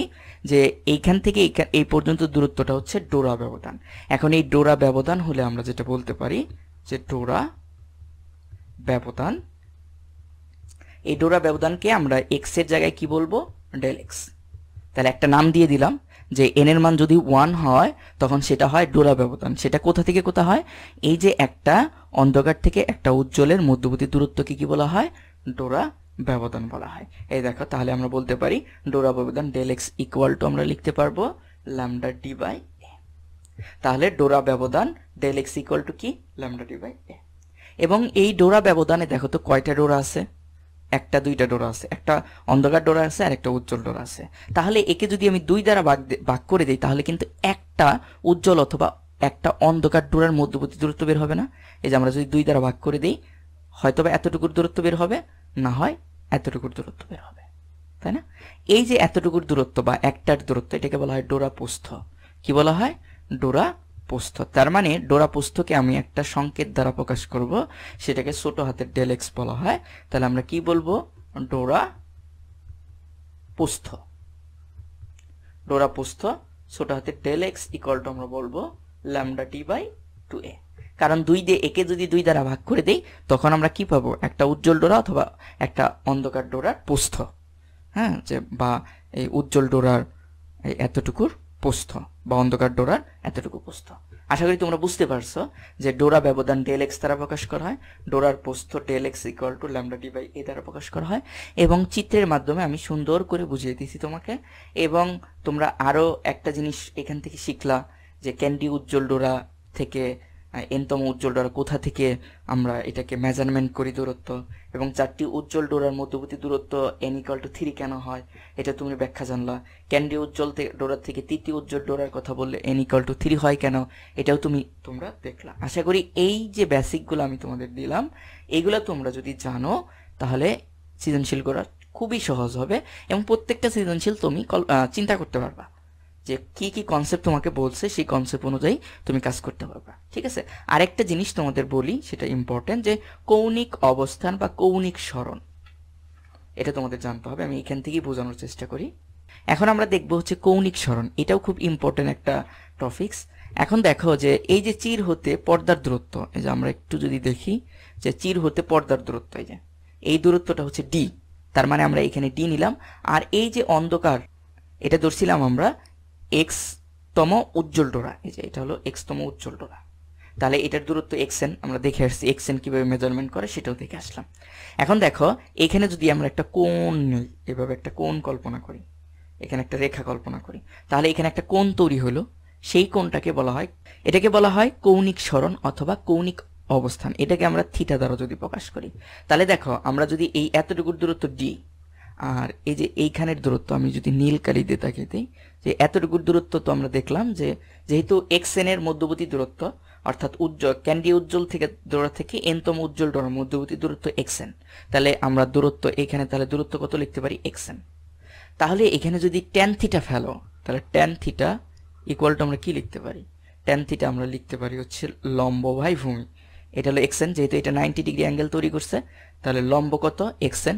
যে এইখান থেকে এই পর্যন্ত দূরত্বটা হচ্ছে ডোরা ব্যবধান। এখন এই ডোরা ব্যবধান হলে আমরা যেটা বলতে পারি যে ডোরা ব্যবধান, এই ডোরা ব্যবধানকে আমরা x এর জায়গায় কি বলবো? Del x। তাহলে একটা নাম দিয়ে দিলাম যে n এর মান যদি 1 হয় তখন সেটা হয় ডোরা ব্যবধান। সেটা কোথা থেকে কোথা হয়? এই যে একটা অন্ধকার থেকে একটা উজ্জ্বলের মধ্যবর্তী দূরত্বকে কি বলা হয়? ডোরা ব্যবধান বলা হয়। এই দেখো, তাহলে আমরা বলতে পারি ডোরা ব্যবধান ডেল x ইকুয়াল টু আমরা লিখতে পারবো ল্যামডা ডি বাই এ। তাহলে ডোরা ব্যবধান ডেল x ইকুয়াল টু কি? ল্যামডা ডি বাই এ। এবং এই ডোরা ব্যবধানে দেখো তো কয়টা ডোরা আছে? একটা দুইটা ডোরা আছে, একটা অন্ধকার ডোরা আছে আর একটা উজ্জ্বল ডোরা আছে। তাহলে একে যদি আমি 2 দ্বারা ভাগ করে দিই তাহলে কিন্তু একটা উজ্জ্বল অথবা একটা অন্ধকার ডোরার মধ্যবর্তী দূরত্ব বের হবে না? এই যে আমরা যদি 2 দ্বারা ভাগ করে দিই, হয়তোবা এতটুকুর দূরত্ব বের হবে, না হয় এতটুকুর দূরত্ব বের হবে, তাই না? এই যে এতটুকুর দূরত্ব বা একটার দূরত্ব, এটাকে বলা হয় ডোরা প্রস্থ। কি বলা হয়? ডোরা প্রস্থ। তার মানে ডোরা প্রস্থকে আমি একটা সংকেত দ্বারা প্রকাশ করব, সেটাকে ছোট হাতের ডেল এক্স বলা হয়। তাহলে আমরা কি বলবো? ডোরা প্রস্থ। ডোরা প্রস্থ ছোট হাতের ডেল এক্স ইকুয়াল টু আমরা বলবো ল্যামডা টি বাই 2a। কারণ 2 দিয়ে একে যদি 2 দ্বারা ভাগ করে দেই তখন আমরা কি পাবো? একটা উজ্জ্বল ডোরা অথবা একটা অন্ধকার ডোরার প্রস্থ। হ্যাঁ, যে বা এই উজ্জ্বল ডোরার এতটুকুর প্রস্থ বা অন্ধকার ডোরার এতটুকু প্রস্থ। আশা করি তোমরা বুঝতে পারছো যে ডোরা ব্যবধান ডেল এক্স দ্বারা প্রকাশ করা হয়, ডোরার প্রস্থ del X equal to lambda D by A দ্বারা প্রকাশ করা হয়। এবং চিত্রের মাধ্যমে আমি সুন্দর করে বুঝিয়ে দিয়েছি তোমাকে। এবং তোমরা আরো একটা জিনিস এখান থেকে শিখলা যে কেন্দ্রীয় উজ্জ্বল ডোরা থেকে এনতম উজ্জ্বল ডোরা কোথা থেকে আমরা এটাকে মেজারমেন্ট করি দূরত্ব, এবং 4টি উজ্জ্বল ডোরার মধ্যবর্তী দূরত্ব n = 3 কেন হয় এটা তুমি ব্যাখ্যা জানলা। ক্যান্ডি উজ্জ্বল ডোরার থেকে তৃতীয় উজ্জ্বল ডোরার কথা বললে n = 3 হয় কেন এটাও তোমরা দেখলা। আশা করি এই যে বেসিকগুলো আমি তোমাদের দিলাম এইগুলো তোমরা যদি জানো তাহলে সৃজনশীল করা খুবই সহজ হবে, এবং প্রত্যেকটা সৃজনশীল তুমি চিন্তা করতে পারবা যে কি কি কনসেপ্ট তোমাকে বলছে সেই কনসেপ্ট অনুযায়ী তুমি কাজ করতে পারবা। ঠিক আছে, আরেকটা জিনিস তোমাদের বলি, সেটা ইম্পর্টেন্ট, যে কৌণিক অবস্থান বা কৌণিক সরণ এটা তোমাদের জানতে হবে। আমি এখান থেকেই বোঝানোর চেষ্টা করি। এখন আমরা দেখব হচ্ছে কৌণিক সরণ, এটাও খুব ইম্পর্টেন্ট একটা টপিকস। এখন দেখো যে এই যে চির হতে পর্দার দূরত্ব, এই যে আমরা একটু যদি দেখি যে চির হতে পর্দার দূরত্ব, এই যে এই দূরত্বটা হচ্ছে ডি, তার মানে আমরা এখানে ডি নিলাম। আর এই যে অন্ধকার এটা ধরছিলাম আমরা এক্স তম উজ্জ্বল ডোরা, এই যে এটা হলো এক্স তম উজ্জ্বল ডোরা, তাহলে এটার দূরত্ব xn আমরা দেখে আসছি, xn কিভাবে মেজারমেন্ট করে সেটাও দেখে আসলাম। এখন দেখো এখানে যদি আমরা একটা কোণ নিই, এভাবে একটা কোণ কল্পনা করি, এখানে একটা রেখা কল্পনা করি, তাহলে এখানে একটা কোণ তৈরি হলো, সেই কোণটাকে বলা হয় কৌণিক সরণ অথবা কৌণিক অবস্থান। এটাকে আমরা থিটা দ্বারা যদি প্রকাশ করি, তাহলে দেখো আমরা যদি এই এতটুকুর দূরত্ব ডি আর এই যে এইখানের দূরত্ব আমি যদি নীল কালি দিয়ে তাকিয়ে দিই, যে এতটুকুর দূরত্ব তো আমরা দেখলাম যে যেহেতু xn এর মধ্যবর্তী দূরত্ব অর্থাৎ ক্যান্ডি উজ্জ্বল থেকে ডোরা থেকে এনতম উজ্জ্বল ডোরার মধ্যবর্তী দূরত্ব xn, তাহলে আমরা দূরত্ব এখানে তাহলে দূরত্ব কত লিখতে পারি xn। তাহলে এখানে যদি tan থিটা ফেলো তাহলে tan থিটা ইকুয়াল টু আমরা কি লিখতে পারি, tan থিটা আমরা লিখতে পারি হচ্ছে লম্ব বাই ভূমি, এটা হলো xn, যেহেতু এটা 90 ডিগ্রি অ্যাঙ্গেল তৈরি করছে তাহলে লম্ব কত xn,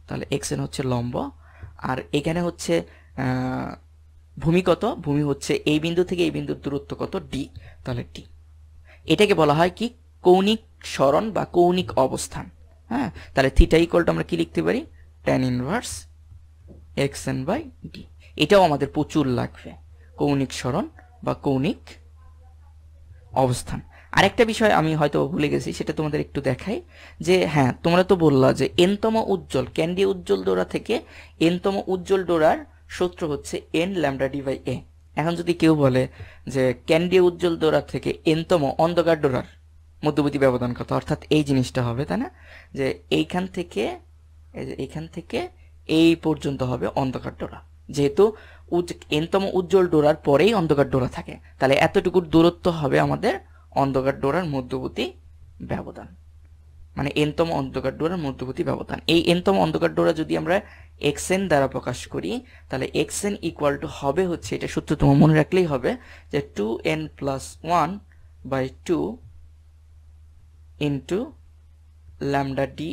তাহলে xn হচ্ছে লম্ব, আর এখানে হচ্ছে ভূমি কত, ভূমি হচ্ছে এই বিন্দু থেকে এই বিন্দুর দূরত্ব কত d, তাহলে d। এটাকে বলা হয় কি কৌণিক সরণ বা কৌণিক অবস্থান। হ্যাঁ, তাহলে থিটা ইকুয়াল টু আমরা কি লিখতে পারি tan inverse xn by d। এটাও আমাদের প্রচুর লাগবে, কৌণিক সরণ বা কৌণিক অবস্থান। আরেকটা বিষয় আমি হয়তো ভুলে গেছি, সেটা তোমাদের একটু দেখাই, যে হ্যাঁ তোমরা তো বললা যে এনতম উজ্জ্বল ক্যান্ডি উজ্জ্বল ডোরা থেকে এনতম উজ্জ্বল ডোরার সূত্র হচ্ছে n lambda D by a। এখন যদি কেউ বলে যে ক্যান্ডি উজ্জ্বল ডোরা থেকে এনতম অন্ধকার ডোরার মধ্যবর্তী ব্যবধান কত, অর্থাৎ এই জিনিসটা হবে, তাই না, যে এইখান থেকে এই পর্যন্ত হবে অন্ধকার ডোরা, যেহেতু এনতম উজ্জ্বল ডোরার পরেই অন্ধকার ডোরা থাকে, তাহলে এতটুকুর দূরত্ব হবে আমাদের অন্ধকার ডোরার মধ্যবর্তী ব্যবধান, মানে এনতম অন্ধকার ডোরার মধ্যবর্তী ব্যবধান। এই এনতম অন্ধকার ডোরা যদি আমরা xn দ্বারা প্রকাশ করি তাহলে xn ইকুয়াল টু হবে হচ্ছে, এটা সূত্র তোমার মনে রাখলেই হবে, যে 2n + 1 by 2 into lambda d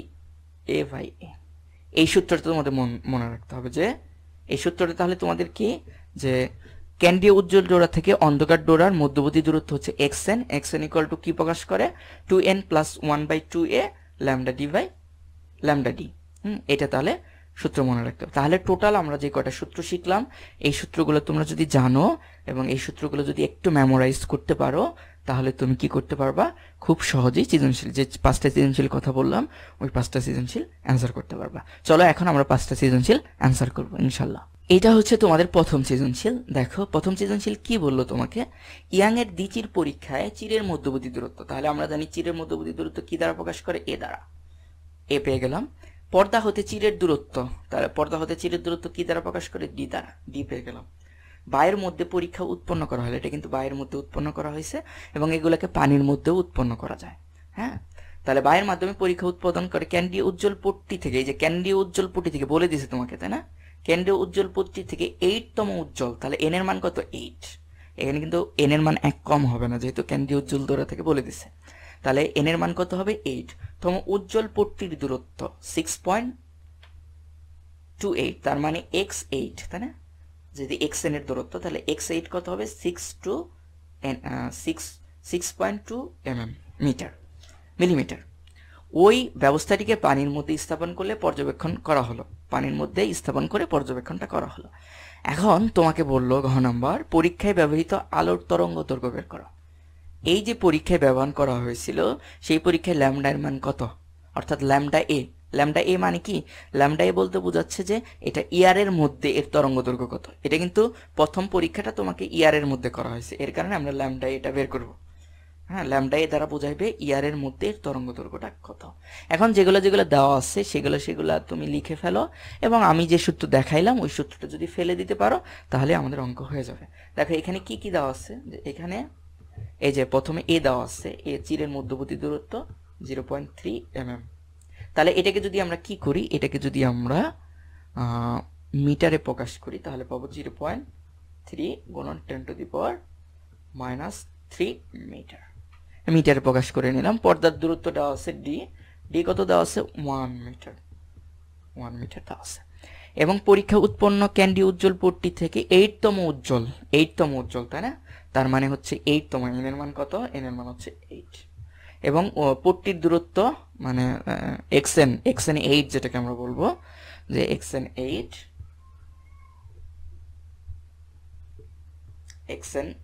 a by a। এই সূত্রটা তোমাদের মনে রাখতে হবে, যে এই সূত্রটা তাহলে তোমাদের কি, যে ক্যান্ডি উজ্জ্বল ডোরা থেকে অন্ধকার ডোরার মধ্যবর্তী দূরত্ব হচ্ছে xn ইকুয়াল টু কি প্রকাশ করে 2n + 1 by 2a lambda D by lambda d. এটা তাহলে সূত্র মনে রাখতে হবে। তাহলে টোটাল আমরা যে কয়টা সূত্র শিখলাম এই সূত্রগুলো তোমরা যদি জানো এবং এই সূত্রগুলো যদি একটু মেমোরাইজ করতে পারো তাহলে তুমি কি করতে পারবা, খুব সহজেই সৃজনশীল যে 5টা সৃজনশীল কথা বললাম ওই 5টা সৃজনশীল অ্যান্সার করতে পারবা। চলো এখন আমরা 5টা সৃজনশীল অ্যান্সার করব ইনশাল্লাহ। এটা হচ্ছে তোমাদের প্রথম সৃজনশীল। দেখো প্রথম সৃজনশীল কি বললো তোমাকে, ইয়াং এর দ্বিচির পরীক্ষায় চিরের মধ্যবর্তী দূরত্ব, তাহলে আমরা জানি চিরের মধ্যবর্তী দূরত্ব কি দ্বারা প্রকাশ করে, এ দ্বারা, এ পেয়ে গেলাম। পর্দা হতে চিরের দূরত্ব, তাহলে পর্দা হতে চিরের দূরত্ব কি দ্বারা প্রকাশ করে, ডি দ্বারা, ডি পেয়ে গেলাম। বায়ের মধ্যে পরীক্ষা উৎপন্ন করা হলো, এটা কিন্তু বায়ের মধ্যে উৎপন্ন করা হয়েছে এবং এগুলোকে পানির মধ্যেও উৎপন্ন করা যায়। হ্যাঁ, তাহলে বায়ের মাধ্যমে পরীক্ষা উৎপাদন করে ক্যান্ডি উজ্জ্বল পট্টি থেকে, এই যে ক্যান্ডি উজ্জ্বল পট্টি থেকে বলে দিয়েছে তোমাকে, তাই না, ক্যান্ডি উজ্জ্বল পট্টি থেকে 8তম উজ্জ্বল, তাহলে এন এর মান কত 8, এখানে কিন্তু এন এর মান 1 কম হবে না যেহেতু ক্যান্ডি উজ্জ্বল ডোরা থেকে বলে দিছে, তাহলে এন এর মান কত হবে 8তম উজ্জ্বল পট্টির দূরত্ব 6.28, তার মানে x8, তাই না, যদি xn এর দূরত্ব তাহলে x8 কত হবে 6.2 মিলিমিটার। ওই ব্যবস্থাটিকে পানির মধ্যে স্থাপন করলে পর্যবেক্ষণ করা হলো, পানির মধ্যে স্থাপন করে পর্যবেক্ষণটা করা হলো। এখন তোমাকে বললো ঘ নাম্বার, পরীক্ষায় ব্যবহৃত আলোর তরঙ্গ দৈর্ঘ্য বের করো। এই যে পরীক্ষায় ব্যবহার করা হয়েছিল সেই পরীক্ষায় ল্যামডা এর মান কত, অর্থাৎ ল্যামডা এ। ল্যামডা এ মানে কি, ল্যামডা এ বলতে বোঝাচ্ছে যে এটা ইয়ারের মধ্যে এর তরঙ্গ দৈর্ঘ্য কত। এটা কিন্তু প্রথম পরীক্ষাটা তোমাকে ইয়ারের মধ্যে করা হয়েছে, এর কারণে আমরা ল্যামডা এটা বের করব। হ্যাঁ, ল্যামডা এ দ্বারা বোঝাইবে ইয়ারের মধ্যে তরঙ্গ দৈর্ঘ্যটা কত। এখন যেগুলো যেগুলো দেওয়া আছে সেগুলো তুমি লিখে ফেলো, এবং আমি যে সূত্র দেখাইলাম ওই সূত্রটা যদি ফেলে দিতে পারো তাহলে আমাদের অঙ্ক হয়ে যাবে। দেখো এখানে কি কি দেওয়া আছে, যে এখানে এই যে প্রথমে এ দেওয়া আছে, এ চিরের মধ্যবর্তী দূরত্ব 0.3 mm। তাহলে এটাকে যদি আমরা কি করি, এটাকে যদি আমরা মিটারে প্রকাশ করি তাহলে পাবো 0.3 গুণন 10⁻³ মিটার। মিটারে প্রকাশ করে নিলাম। পর্দার দূরত্ব দেওয়া আছে ডি, ডি কত দেওয়া আছে 1 মিটার, 1 মিটার দেওয়া আছে। এবং পরীক্ষা উৎপন্ন ক্যান্ডি উজ্জ্বল পট্টি থেকে 8তম উজ্জ্বল, 8তম উজ্জ্বল, তাই না? তার মানে হচ্ছে 8তম, এন এর মান কত, এন এর মান হচ্ছে 8। এবং পট্টির দূরত্ব মানে xn 8 যেটাকে আমরা বলবো যে xn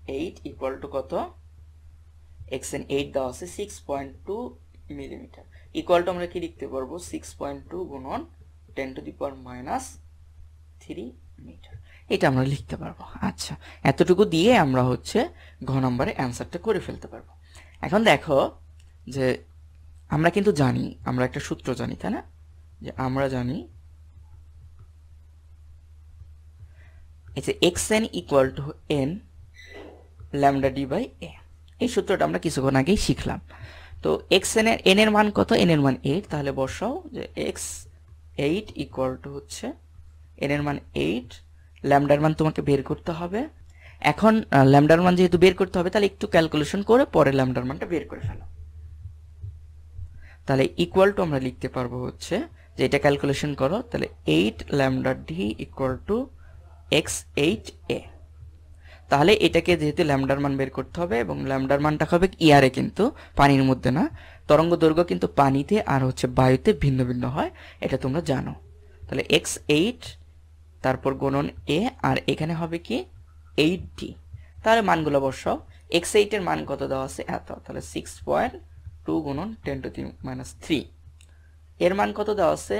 8 ইকুয়াল টু কত, xn 8 দেওয়া আছে 6.2 মিলিমিটার, ইকুয়াল টু আমরা কি লিখতে পারবো 6.2 গুণন 10⁻³ মিটার, এটা আমরা লিখতে পারবো। আচ্ছা, এতটুকু দিয়ে আমরা হচ্ছে ঘ নম্বরে অ্যান্সারটা করে ফেলতে পারবো। এখন দেখো যে আমরা কিন্তু জানি, আমরা একটা সূত্র জানি, তাই না? যে আমরা জানি এই যে xn equal to n lambda D by A, এই সূত্রটা আমরা কিছুক্ষণ আগেই শিখলাম। তো xn এর n এর মান কত, n এর মান 8, তাহলে বসাও যে x8 ইকুয়াল টু হচ্ছে n এর মান 8, ল্যামডার মান তোমাকে বের করতে হবে। এখন ল্যামডার মান যেহেতু বের করতে হবে তাহলে একটু ক্যালকুলেশন করে পরে ল্যামডার মানটা বের করে ফেলো। তাহলে ইকুয়াল টু আমরা লিখতে পারবো হচ্ছে যে এটা ক্যালকুলেশন করো, তাহলে 8 lambda D equal to x8a। তাহলে এটাকে যেহেতু ল্যামডার মান বের করতে হবে এবং ল্যামডার মানটা হবে ইয়ারে, কিন্তু পানির মধ্যে না। তরঙ্গ দৈর্ঘ্য কিন্তু পানিতে আর হচ্ছে বায়ুতে ভিন্ন ভিন্ন হয়, এটা তোমরা জানো। তাহলে x8 তারপর গুণন a, আর এখানে হবে কি 8d। তাহলে মানগুলো বসাও, x8 এর মান কত দেওয়া আছে এত, তাহলে 6.2 গুণন 10⁻³ এর মান কত দেওয়া আছে,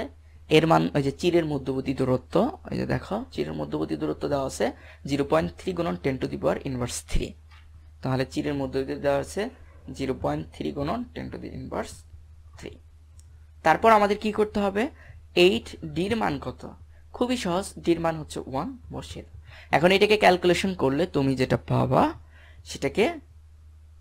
এর মান ওই যে চিরের মধ্যবর্তী দূরত্ব, ওই যে দেখো চিরের মধ্যবর্তী দূরত্ব দেওয়া আছে 0.3 গুণন 10⁻³ তাহলে চিরের মধ্যবর্তী দেওয়া আছে 0.3 গুণন 10⁻³। তারপর আমাদের কি করতে হবে, 8d এর মান কত, খুবই সহজ, d এর মান হচ্ছে 1, বসিয়ে দাও। এখন এটাকে ক্যালকুলেশন করলে তুমি যেটা পাবা সেটাকে,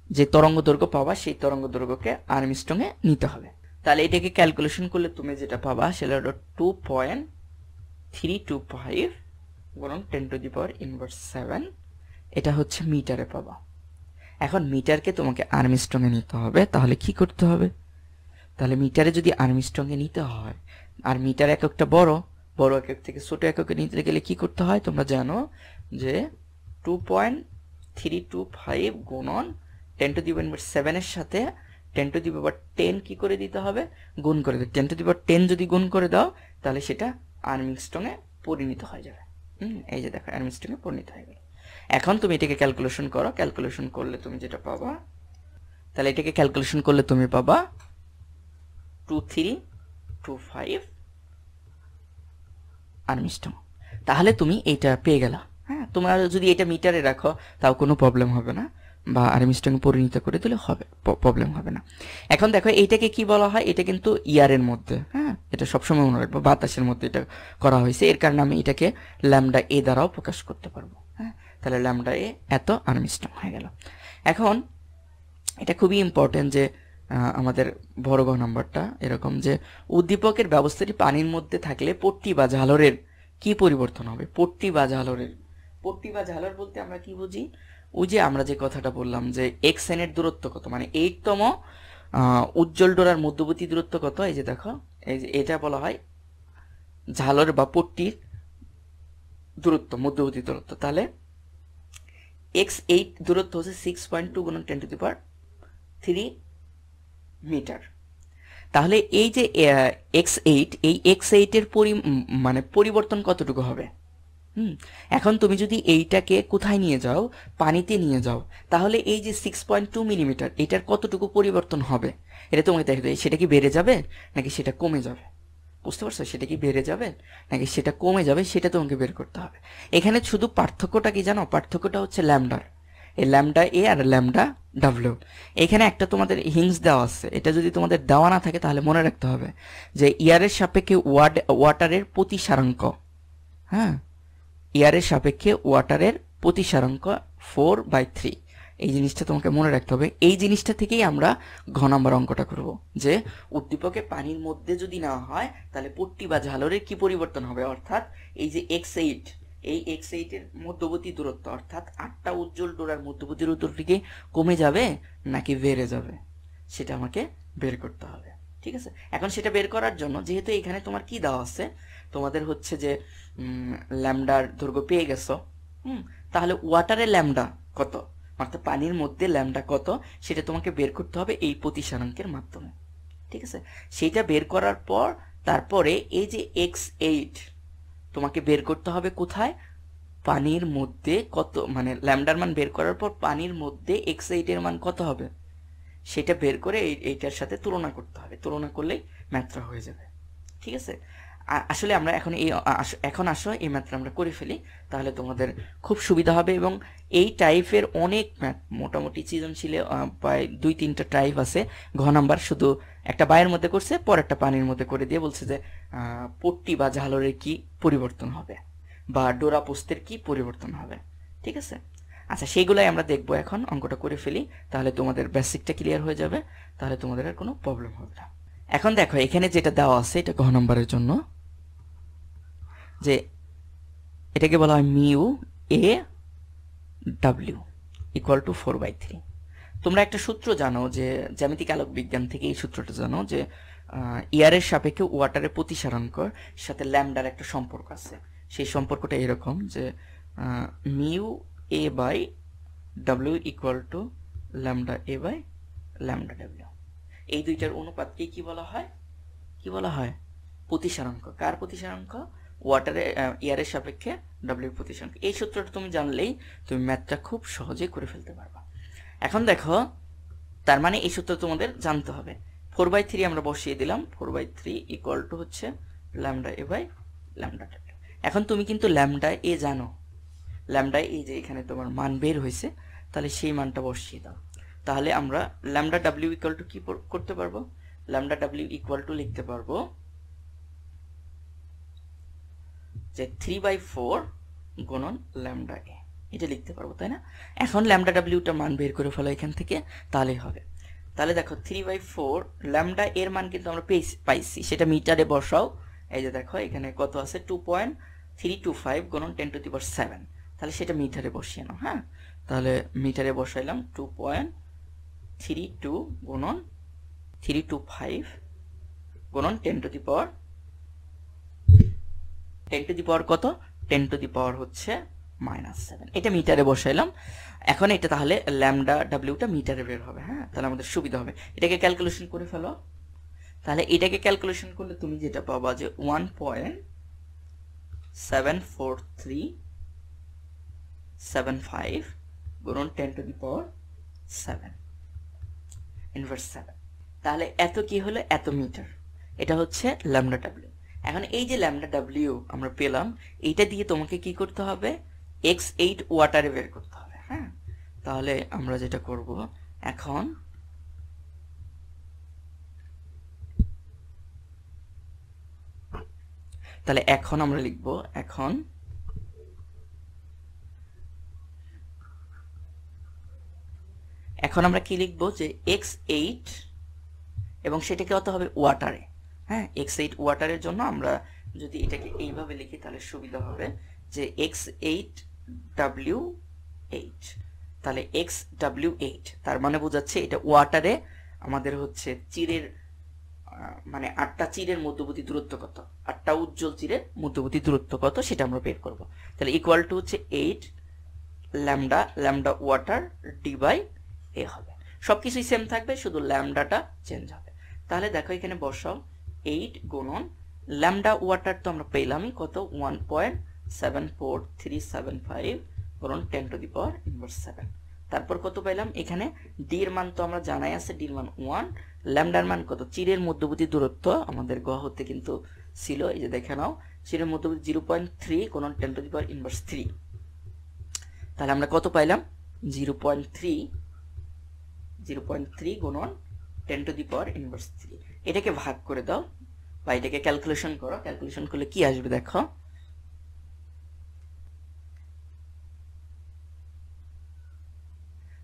যে তরঙ্গ দৈর্ঘ্য পাবা সেই তরঙ্গ দৈর্ঘ্যকে আর্মস্ট্রং এ নিতে হবে। তাহলে এটাকে ক্যালকুলেশন করলে তুমি যেটা পাবা সেটা হলো 2.325 গুণন 10⁻⁷, এটা হচ্ছে মিটারে পাবা। এখন মিটারকে তোমাকে আর্মস্ট্রং এ নিতে হবে, তাহলে কি করতে হবে, তাহলে মিটারে যদি আর্মস্ট্রং এ নিতে হয় আর মিটার এককটা বড়, বড় একক থেকে ছোট এককে নিতে গেলে কি করতে হয় তোমরা জানো, যে 2.325 গুণন 10⁻⁷ এর সাথে 10⁻10 কি করে দিতে হবে, গুণ করে দিতে। 10⁻10 যদি গুণ করে দাও তাহলে সেটা আর্মস্ট্রং এ পরিণত হয়ে যাবে। এই যে দেখো আর্মস্ট্রং এ পরিণত হয়ে গেল। এখন তুমি এটাকে ক্যালকুলেশন করো, ক্যালকুলেশন করলে তুমি যেটা পাবা, তাহলে এটাকে ক্যালকুলেশন করলে তুমি পাবা 2325 আর্মস্ট্রং। তাহলে তুমি এটা পেয়ে গেলা। হ্যাঁ, তোমার যদি এটা মিটারে রাখো তাও কোনো প্রবলেম হবে না, বা আর্মস্ট্রং এ পরিণত করে দিলে হবে, প্রবলেম হবে না। এখন দেখো এইটাকে কি বলা হয়, এটা কিন্তু ইয়ারের মধ্যে, হ্যাঁ এটা সবসময় মনে রাখবো, বাতাসের মধ্যে এটা করা হয়েছে, এর কারণে আমি এটাকে ল্যামডা এ দ্বারাও প্রকাশ করতে পারবো। হ্যাঁ, তাহলে ল্যামডা এ এত আর্মস্ট্রং হয়ে গেল। এখন এটা খুবই ইম্পর্টেন্ট যে আমাদের বড় ঘ নাম্বারটা এরকম, যে উদ্দীপকের ব্যবস্থাটি পানির মধ্যে থাকলে পট্টি বা ঝালরের কি পরিবর্তন হবে। পট্টি বা ঝালরের, পট্টি বা ঝালর বলতে আমরা কি বুঝি, ওই যে আমরা যে কথাটা বললাম যে xn এর দূরত্ব কত, মানে 8তম উজ্জ্বল ডোরার মধ্যবর্তী দূরত্ব কত, এই যে দেখো এই যে এটা বলা হয় ঝালর বা পট্টির দূরত্ব, মধ্যবর্তী দূরত্ব। তাহলে x8 দূরত্ব হচ্ছে 6.2 গুণন 10⁻³ মিটার। তাহলে এই যে x8, এই x8 এর মানে পরিবর্তন কতটুকু হবে। এখন তুমি যদি এইটাকে কোথায় নিয়ে যাও, পানিতে নিয়ে যাও, তাহলে এই যে 6.2 মিলিমিটার এটার কতটুকু পরিবর্তন হবে এটা তোমাকে দেখতে হবে, সেটা কি বেড়ে যাবে নাকি সেটা কমে যাবে। বুঝতে পারছো, সেটা কি বেড়ে যাবে নাকি সেটা কমে যাবে, সেটা তোমাকে বের করতে হবে। এখানে শুধু পার্থক্যটা কি জানো, পার্থক্যটা হচ্ছে ল্যামডার। এই ল্যামডা এ আর ল্যামডা ডাব্লিউ। এখানে একটা তোমাদের হিংস দেওয়া আছে, এটা যদি তোমাদের দেওয়া না থাকে তাহলে মনে রাখতে হবে যে ইয়ারের সাপেক্ষে ওয়াটারের প্রতিসারাঙ্ক, হ্যাঁ, ইয়ারের সাপেক্ষে ওয়াটারের প্রতিসারাঙ্ক 4/3। এই জিনিসটা তোমাকে মনে রাখতে হবে। এই জিনিসটা থেকেই আমরা ঘ নাম্বার অঙ্কটা করব, যে উদ্দীপকে পানির মধ্যে যদি নেওয়া হয় তাহলে পট্টি বা ঝালরের কি পরিবর্তন হবে, অর্থাৎ এই যে x8, এই x8 এর মধ্যবর্তী দূরত্ব অর্থাৎ 8টা উজ্জ্বল ডোরার মধ্যবর্তী দূরত্ব কি কমে যাবে নাকি বেড়ে যাবে, সেটা আমাকে বের করতে হবে। ঠিক আছে, এখন সেটা বের করার জন্য যেহেতু এখানে তোমার কি দেওয়া আছে, তোমাদের হচ্ছে যে ল্যামডার দৈর্ঘ্য পেয়ে গেছো, তাহলে ওয়াটারের ল্যামডা কত, অর্থাৎ পানির মধ্যে ল্যামডা কত, সেটা তোমাকে বের করতে হবে এই প্রতিসারাঙ্কের মাধ্যমে। ঠিক আছে, সেইটা বের করার পর তারপরে এই যে x8 তোমাকে বের করতে হবে কোথায়, পানির মধ্যে কত, মানে ল্যামডার মান বের করার পর পানির মধ্যে x8 এর মান কত হবে সেটা বের করে এইটার সাথে তুলনা করতে হবে, তুলনা করলেই ম্যাথটা হয়ে যাবে। ঠিক আছে, আসলে আমরা এখন আসো এই ম্যাথটা আমরা করে ফেলি, তাহলে তোমাদের খুব সুবিধা হবে। এবং এই টাইপের অনেক ম্যাথ মোটামুটি সৃজনশীলে প্রায় 2-3টা টাইপ আছে। ঘ নাম্বার শুধু একটা বায়ের মধ্যে করছে, পরেরটা পানির মধ্যে করে দিয়ে বলছে যে পট্টি বা ঝালরের কি পরিবর্তন হবে বা ডোরা পোস্তের কি পরিবর্তন হবে। ঠিক আছে, আচ্ছা সেইগুলাই আমরা দেখবো। এখন অঙ্কটা করে ফেলি, তাহলে তোমাদের বেসিকটা ক্লিয়ার হয়ে যাবে, তাহলে তোমাদের আর কোনো প্রবলেম হবে না। এখন দেখো এখানে যেটা দেওয়া আছে এটা ঘ নম্বরের জন্য, যে এটাকে বলা হয় মিউ এ ডাব্লিউ ইকুয়াল টু 4/3। তোমরা একটা সূত্র জানো, যে জ্যামিতিক আলোক বিজ্ঞান থেকে এই সূত্রটা জানো, যে ইয়ারের সাপেক্ষে ওয়াটারের প্রতিসারাঙ্কর সাথে ল্যামডার একটা সম্পর্ক আছে। সেই সম্পর্কটা এরকম যে mu A by W equal to lambda A by lambda W. এই দুইটার অনুপাতকে কি বলা হয়, কি বলা হয়, প্রতিসারাঙ্ক। কার প্রতিসারাঙ্ক, ইয়ারের সাপেক্ষে ডাব্লিউ প্রতিসারাঙ্ক। এই সূত্রটা তুমি জানলেই তুমি ম্যাথটা খুব সহজে করে ফেলতে পারবা। এখন দেখো, তার মানে এই সূত্র তোমাদের জানতে হবে। 4/3 আমরা বসিয়ে দিলাম, 4/3 ইকুয়াল টু হচ্ছে ল্যামডা এ বাই ল্যামডা ডাব্লিউ। এখন তুমি কিন্তু ল্যামডা এ জানো, ল্যামডা এ যে এখানে তোমার মান বের হয়েছে, তাহলে সেই মানটা বসিয়ে দাও। তাহলে আমরা ল্যামডা ডাব্লিউ ইকুয়াল টু কি করতে পারবো, ল্যামডা ডাব্লিউ ইকুয়াল টু লিখতে পারবো যে 3/4 গুণন ল্যামডা এ, এটা লিখতে পারবো, তাই না? এখন ল্যামডা ডাব্লিউটা মান বের করে ফেলো এখান থেকে, তাহলেই হবে। তাহলে দেখো 3/4 ল্যামডা এর মান কিন্তু আমরা পাইছি, সেটা মিটারে বসাও। এই যে দেখো এখানে কত আছে, 2.325 গুণন 10⁻⁷। তাহলে সেটা মিটারে বসিয়ে নাও। হ্যাঁ, তাহলে মিটারে বসাইলাম 2.32 গুণন 325 গুণন 10⁻⁷ কত, 10⁻⁷ হচ্ছে -7। এটা মিটারে বসাইলাম। এখন এটা তাহলে ল্যামডা ডাব্লিউটা মিটারে বের হবে। হ্যাঁ, তাহলে আমাদের সুবিধা হবে। এটাকে ক্যালকুলেশন করে ফেলো। তাহলে এটাকে ক্যালকুলেশন করলে তুমি যেটা পাবা যে 1.74375 গুণন 10⁻⁷ ইনভার্স 7। তাহলে এত কি হলো, এত মিটার। এটা হচ্ছে ল্যামডা ডাব্লিউ। এখন এই যে ল্যামডা ডাব্লিউ আমরা পেলাম, এইটা দিয়ে তোমাকে কি করতে হবে, x8 ওয়াটারে বের করতে হবে। হ্যাঁ, তাহলে আমরা যেটা করব এখন, তাহলে এখন আমরা লিখব, এখন আমরা কি লিখব যে x8 এবং সেটাকে কত হবে, ওয়াটারে। হ্যাঁ, x8 ওয়াটারের জন্য আমরা যদি এটাকে এইভাবে লিখি তাহলে সুবিধা হবে, যে x8w8, তাহলে xw8 তার মানে বোঝাচ্ছে এটা ওয়াটারে আমাদের হচ্ছে চিরের, মানে 8টা চিরের মধ্যবর্তী দূরত্ব কত, 8টা উজ্জ্বল চিরের মধ্যবর্তী দূরত্ব কত, সেটা আমরা বের করব। তাহলে ইকুয়াল টু হচ্ছে 8 ল্যামডা ওয়াটার d/a হবে। সবকিছুই সেম থাকবে, শুধু ল্যামডাটা চেঞ্জ হবে। তাহলে দেখো এখানে বসাও 8 গুণন ল্যামডা ওয়াটার তো আমরা পেলামই কত, 1.74375 গুণন 10⁻⁷। তারপর কত পেলাম, এখানে ডি এর মান তো আমরা জানাই আছে, ডি এর মান 1, ল্যামডার মান কত, চিরের মধ্যবর্তী দূরত্ব আমাদের গ হতে কিন্তু ছিল, এই যে দেখে নাও, চিরের মধ্যবর্তী 0.3 গুণন 10⁻⁻3। তাহলে আমরা কত পাইলাম, 0.3 গুণন 10 টু দি পাওয়ার ইনভার্স 3। এটাকে ভাগ করে দাও বা এটাকে ক্যালকুলেশন করো। ক্যালকুলেশন করলে কি আসবে দেখো,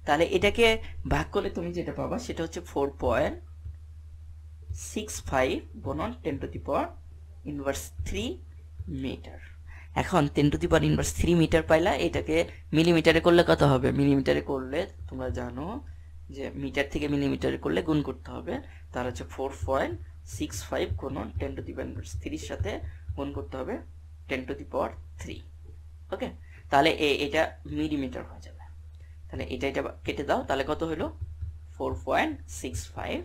তাহলে এটাকে ভাগ করলে তুমি যেটা পাবা সেটা হচ্ছে 4.65 গুণন 10 to the power inverse 3 metre. এখন 10 to the power inverse 3 metre পাইলা, এটাকে মিলিমিটারে করলে কত হবে? মিলিমিটারে করলে তোমরা জানো যে মিটার থেকে মিলিমিটারে করলে গুণ করতে হবে, তার হচ্ছে 4.65 গুণন 10 টু দি পাওয়ার ইনভার্স 3 এর সাথে গুণ করতে হবে 10 টু দি পাওয়ার 3। ওকে, তাহলে এটা মিলিমিটার হয়ে যাবে। তাহলে এটা কেটে দাও, তাহলে কত হলো? 4.65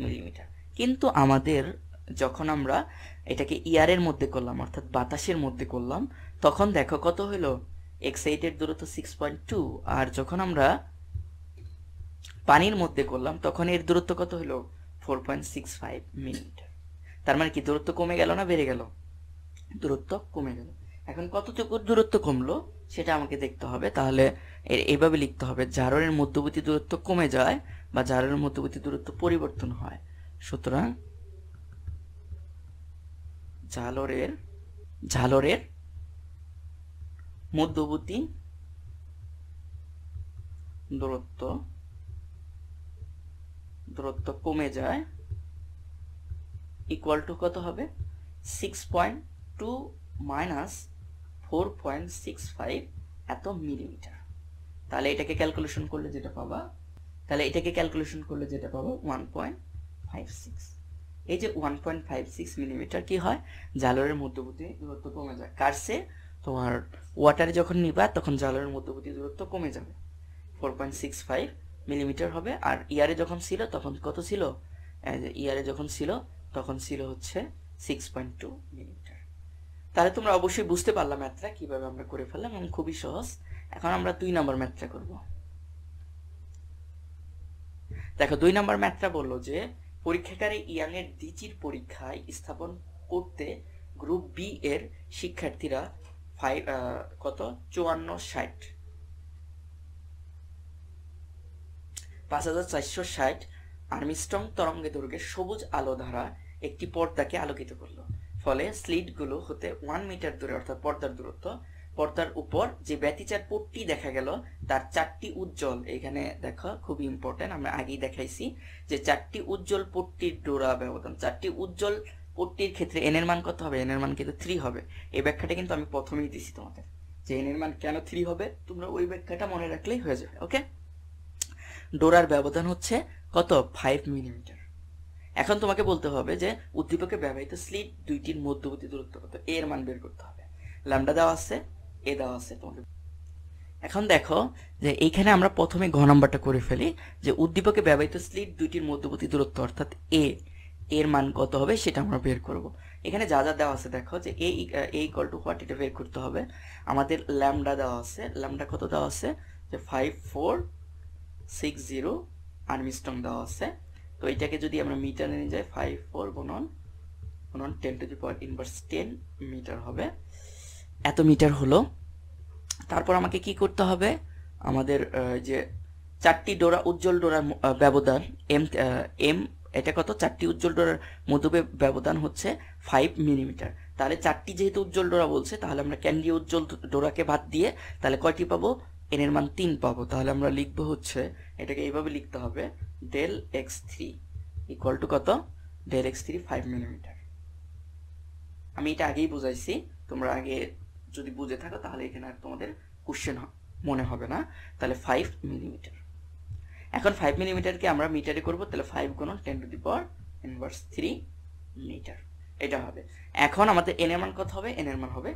মিলিমিটার। কিন্তু আমাদের যখন আমরা এটাকে ইয়ারের মধ্যে করলাম, অর্থাৎ বাতাসের মধ্যে করলাম, তখন দেখো কত হলো? x8 এর দূরত্ব 6.2, আর যখন আমরা পানির মধ্যে করলাম তখন এর দূরত্ব কত হলো? 4.65 মিলিমিটার। তার মানে কি দূরত্ব কমে গেল না বেড়ে গেল? দূরত্ব কমে গেল। এখন কতটুকু দূরত্ব কমলো সেটা আমাকে দেখতে হবে। তাহলে এইভাবে লিখতে হবে, জারণের মধ্যবর্তী দূরত্ব কমে যায় বা জারণের মধ্যবর্তী দূরত্ব পরিবর্তন হয়। সুতরাং ঝালরের মধ্যবর্তী দূরত্ব কমে যায়, ইকুয়াল টু কত হবে? 6.2 মাইনাস 4.65 এত মিলিমিটার। তাহলে এটাকে ক্যালকুলেশন করলে যেটা পাবা, 1.56। এই যে 1.56 মিলিমিটার কি হয়? জালরের মধ্যবর্তী দূরত্ব কমে যায়। কারসে তোমার ওয়াটারে যখন নিবা তখন জালরের মধ্যবর্তী দূরত্ব কমে যাবে, 4.65 মিলিমিটার হবে। আর ইয়ারে যখন ছিল তখন কত ছিল? ইয়ারে যখন ছিল তখন ছিল হচ্ছে 6.2 মিলিমিটার। তাহলে তোমরা অবশ্যই বুঝতে পারলাম ম্যাথটা কিভাবে আমরা করে ফেললাম, এবং খুবই সহজ। এখন আমরা 2 নম্বর ম্যাথটা করব। দেখো 2 নম্বর ম্যাথটা বললো যে পরীক্ষাগারে ইয়াং এর দ্বিতীয় পরীক্ষায় স্থাপন করতে গ্রুপ বি এর শিক্ষার্থীরা 5460 আর্মস্ট্রং তরঙ্গে দৈর্ঘ্যের সবুজ আলো দ্বারা একটি পর্দাকে আলোকিত করলো। ফলে স্লিটগুলো হতে 1 মিটার দূরে, অর্থাৎ পর্দার দূরত্ব, পর্দার উপর যে ব্যতিচার পট্টি দেখা গেল তার 4টি উজ্জ্বল, এখানে দেখো খুবই ইম্পর্টেন্ট, আমরা আগেই দেখাইছি যে 4টি উজ্জ্বল পট্টির ডোরা ব্যবধান। 4টি উজ্জ্বল পট্টির ক্ষেত্রে এন এর মান কত হবে? এন এর মান কিন্তু 3 হবে। এই ব্যাখ্যাটা কিন্তু আমি প্রথমেই দিছি তোমাদের, যে এন এর মান কেন 3 হবে, তোমরা ওই ব্যাখ্যাটা মনে রাখলেই হয়ে যাবে। ওকে, ডোরার ব্যবধান হচ্ছে কত? 5 মিলিমিটার। এখন তোমাকে বলতে হবে যে উদ্দীপকে ব্যবহৃত স্লিট দুইটির মধ্যবর্তী দূরত্ব কত, এর মান বের করতে হবে। ল্যামডা দেওয়া আছে, এ দেওয়া আছে তোমাকে। এখন দেখো যে এইখানে আমরা প্রথমে ঘ নাম্বারটা করে ফেলি, যে উদ্দীপকে ব্যবহৃত স্লিট দুইটির মধ্যবর্তী দূরত্ব অর্থাৎ এর মান কত হবে সেটা আমরা বের করব। এখানে যা যা দেওয়া আছে দেখো, যে এ ইকুয়াল টু হোয়াট, এটা বের করতে হবে। আমাদের ল্যামডা দেওয়া আছে, ল্যামডা কত দেওয়া আছে? যে 5460 আর্মস্ট্রং দেওয়া আছে। তো এটাকে যদি আমরা মিটারে নিয়ে যাই, 54 গুণন 10 to the power inverse 10 metre হবে। এত মিটার হলো। তারপর আমাকে কি করতে হবে? আমাদের যে 4টি ডোরা, উজ্জ্বল ডোরার ব্যবধান এম এটা কত? 4টি উজ্জ্বল ডোরার মধ্য ব্যবধান হচ্ছে 5 মিলিমিটার। তাহলে 4টি যেহেতু উজ্জ্বল ডোরা বলছে, তাহলে আমরা কেন্দ্রীয় উজ্জ্বল ডোরাকে বাদ দিয়ে তাহলে কয়টি পাবো? এন এর মান 3 পাবো। তাহলে আমরা লিখবো হচ্ছে, এটাকে এইভাবে লিখতে হবে, ডেল x3 ইকুয়াল টু কত? ডেল x3 5 মিলিমিটার। আমি এটা আগেই বুঝাইছি, তোমরা আগে যদি বুঝে থাকো তাহলে এখানে আর তোমাদের কোশ্চেন মনে হবে না। তাহলে 5 মিলিমিটার। এখন 5 মিলিমিটারকে আমরা মিটারে করব, তাহলে 5 গুণন 10 to the power inverse 3 metre এটা হবে। এখন আমাদের এন এর মান কত হবে? এন এর মান হবে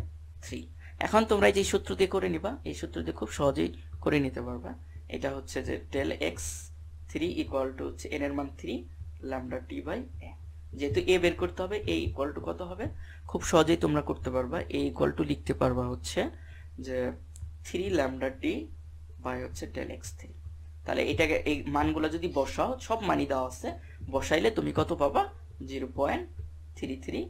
3। এখন তোমরা এই যে সূত্র দিয়ে করে নিবা, এই সূত্র দিয়ে খুব সহজেই করে নিতে পারবা। এটা হচ্ছে যে ডেল x3 ইকুয়াল টু হচ্ছে এন এর মান 3 ল্যামডা টি বাই এ। যেহেতু এ বের করতে হবে, এ ইকুয়াল টু কত হবে? খুব সহজেই তোমরা করতে পারবা। এ ইকুয়াল টু লিখতে পারবা হচ্ছে যে 3 ল্যামডা টি বাই হচ্ছে ডেল x3। তাহলে এটাকে এই মানগুলো যদি বসাও, সব মানই দেওয়া আছে, বসাইলে তুমি কত পাবা? 0.33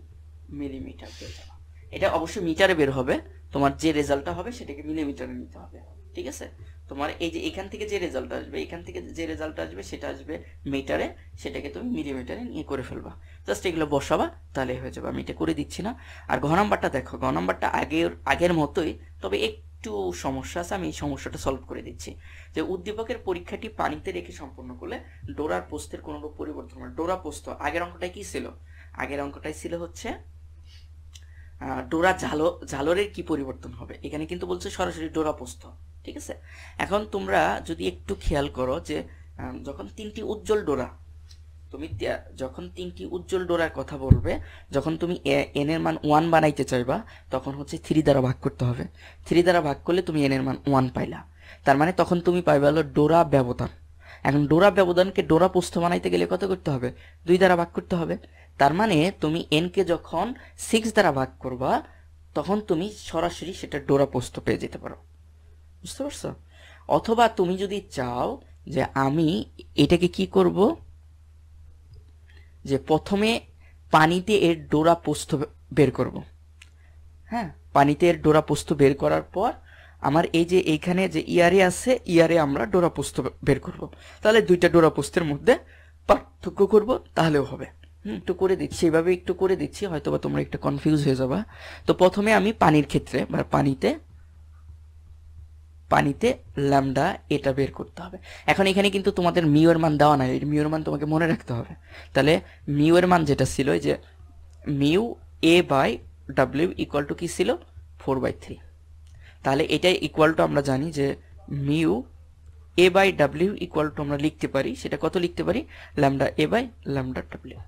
মিলিমিটার পেয়ে যাবা। এটা অবশ্যই মিটারে বের হবে, তোমার যে রেজাল্টটা হবে সেটাকে মিলিমিটারে নিতে হবে, ঠিক আছে? তো তোমার এই যে এখান থেকে যে রেজাল্ট আসবে, এখান থেকে যে রেজাল্ট আসবে সেটা আসবে মিটারে, সেটাকে তুমি মিলিমিটারে নিয়ে করে ফেলবা। জাস্ট এগুলো বসাবা, তাহলে হয়ে যাবে। আমি এটা করে দিচ্ছি না। আর ঘ নাম্বারটা দেখো, ঘ নাম্বারটা আগের মতোই, তবে একটু সমস্যা আছে। আমি এই সমস্যাটা সলভ করে দিচ্ছি। যে উদ্দীপকের পরীক্ষাটি পানিতে রেখে সম্পন্ন করলে ডোরার প্রস্থের কোনো পরিবর্তন হয়। ডোরা প্রস্থ আগের অঙ্কটাই কি ছিল? আগের অঙ্কটাই ছিল হচ্ছে ডোরা ঝালরের কি পরিবর্তন হবে। এখানে কিন্তু বলছে সরাসরি ডোরা প্রস্থ। ঠিক আছে, এখন তোমরা যদি একটু খেয়াল করো যে যখন তিনটি উজ্জ্বল ডোরা, তুমি যখন তিনটি উজ্জ্বল ডোরার কথা বলবে, যখন তুমি এন এর মান 1 বানাইতে চাইবা, তখন হচ্ছে 3 দ্বারা ভাগ করতে হবে। 3 দ্বারা ভাগ করলে তুমি এন এর মান 1 পাইলা। তার মানে তখন তুমি পাইবা হলো ডোরা ব্যবধান। এখন ডোরা ব্যবধানকে ডোরা প্রস্থ বানাইতে গেলে কত করতে হবে? 2 দ্বারা ভাগ করতে হবে। তার মানে তুমি এন কে যখন 6 দ্বারা ভাগ করবা, তখন তুমি সরাসরি সেটা ডোরা প্রস্থ পেয়ে যেতে পারো। বুঝতে পারছো? অথবা তুমি যদি চাও যে আমি এটাকে কি করব, যে প্রথমে পানিতে এর ডোরা প্রস্থ বের করব। হ্যাঁ, পানিতে এর ডোরা প্রস্থ বের করার পর আমার এই যে এইখানে যে ইয়ারে আছে, ইয়ারে আমরা ডোরা প্রস্থ বের করব। তাহলে দুইটা ডোরা প্রস্থের মধ্যে পার্থক্য করব, তাহলেও হবে। একটু করে দিচ্ছি, এইভাবে একটু করে দিচ্ছি, হয়তোবা তোমরা একটু কনফিউজ হয়ে যাবা। তো প্রথমে আমি পানির ক্ষেত্রে বা পানিতে ল্যামডা এটা বের করতে হবে। এখন এখানে কিন্তু তোমাদের মিউ এর মান দেওয়া নাই, মিউ এর মান তোমাকে মনে রাখতে হবে। তাহলে মিউ এর মান যেটা ছিল, যে mu A by W equal to কি ছিল? 4/3। তাহলে এটাই ইকুয়াল টু আমরা জানি যে mu A by W equal to আমরা লিখতে পারি, সেটা কত লিখতে পারি? ল্যামডা এ বাই ল্যামডা ডাব্লিউ।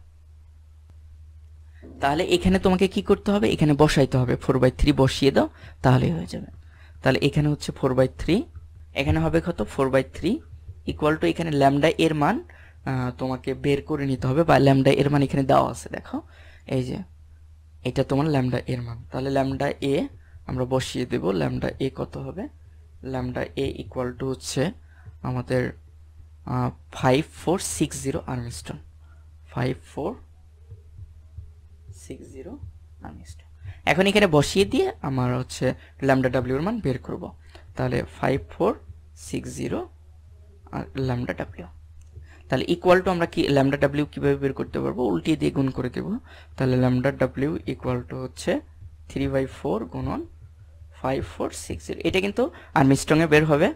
তাহলে এখানে তোমাকে কি করতে হবে? এখানে বসাইতে হবে, 4/3 বসিয়ে দাও, তাহলে হয়ে যাবে। তাহলে এখানে হচ্ছে 4/3, এখানে হবে কত? 4/3 ইকুয়াল টু এখানে ল্যামডা এর মান তোমাকে বের করে নিতে হবে, বা ল্যামডা এর মান এখানে দেওয়া আছে, দেখো এই যে এটা তোমার ল্যামডা এর মান। তাহলে ল্যামডা এ আমরা বসিয়ে দেব। ল্যামডা এ কত হবে? ল্যামডা এ ইকুয়াল টু হচ্ছে আমাদের 5460 আর্মস্ট্রং। 5460 আর্মস্ট্রং। এখন এখানে বসিয়ে দিয়ে আমার হচ্ছে ল্যামডা ডাব্লিউ এর মান বের করব। তাহলে 5460 আর ল্যামডা ডাব্লিউ। তাহলে ইকুয়াল টু আমরা কি ল্যামডা ডাব্লিউ কিভাবে বের করতে পারবো? উল্টিয়ে দিয়ে গুণ করে দেব। তাহলে ল্যামডা ডাব্লিউ ইকুয়াল টু হচ্ছে 3/4 গুণন 5460। এটা কিন্তু আর্মস্ট্রং এ বের হবে,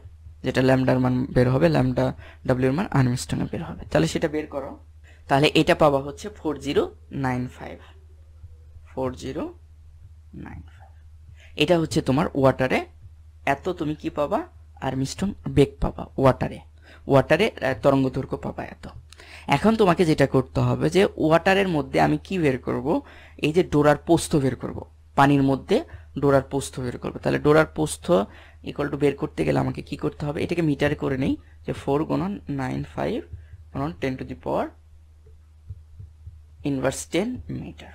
যেটা ল্যামডার মান বের হবে, ল্যামডা ডাব্লিউ এর মান আর্মস্ট্রং এ বের হবে। তাহলে সেটা বের করো। তাহলে এটা পাবা হচ্ছে 4095। 4095 এটা হচ্ছে তোমার ওয়াটারে। এত তুমি কি পাবা? আর্মস্ট্রং বেগ পাবা ওয়াটারে। ওয়াটারে তরঙ্গ দৈর্ঘ্য পাবা এত। এখন তোমাকে যেটা করতে হবে, যে ওয়াটারের মধ্যে আমি কি বের করব? এই যে ডোরার প্রস্থ বের করব। পানির মধ্যে ডোরার প্রস্থ বের করব। তাহলে ডোরার প্রস্থ ইকুয়াল টু বের করতে গেলে আমাকে কি করতে হবে? এটাকে মিটারে করে নেই, যে 4 গুণন 95 গুণন 10 to the power inverse 10 metre.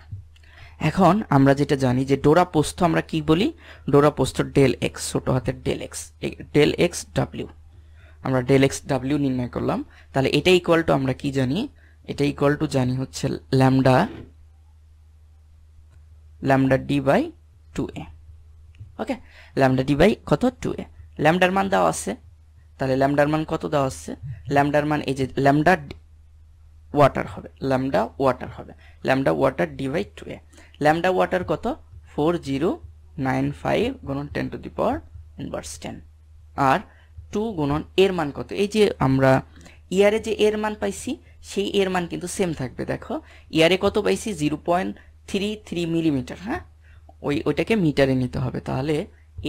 এখন আমরা যেটা জানি যে ডোরা প্রস্থ আমরা কি বলি? ডোরা প্রস্থ ডেল এক্স, ছোট হাতের ডেল এক্স ডাব্লিউ। আমরা ডেল এক্স ডাব্লিউ নির্ণয় করলাম। তাহলে এটা ইকুয়াল টু আমরা কি জানি? এটা ইকুয়াল টু জানি হচ্ছে lambda D by 2a। Okay, lambda D by কত? 2a। ল্যামডার মান দেওয়া আছে। তাহলে ল্যামডার মান কত দেওয়া আছে? ল্যামডার মান এই যে ল্যামডা ওয়াটার হবে, lambda water d by 2a। Lambda water কত? 4095 গুণন 10 টু দি পাওয়ার ইনভার্স 10। আর 2 গুণন এর মান কত? এই যে আমরা ইয়ারে যে এর মান পাইছি, সেই এর মান কিন্তু সেম থাকবে। দেখো ইয়ারে কত পাইছি? 0.33 মিলিমিটার। হ্যাঁ, ওইটাকে মিটারে নিতে হবে। তাহলে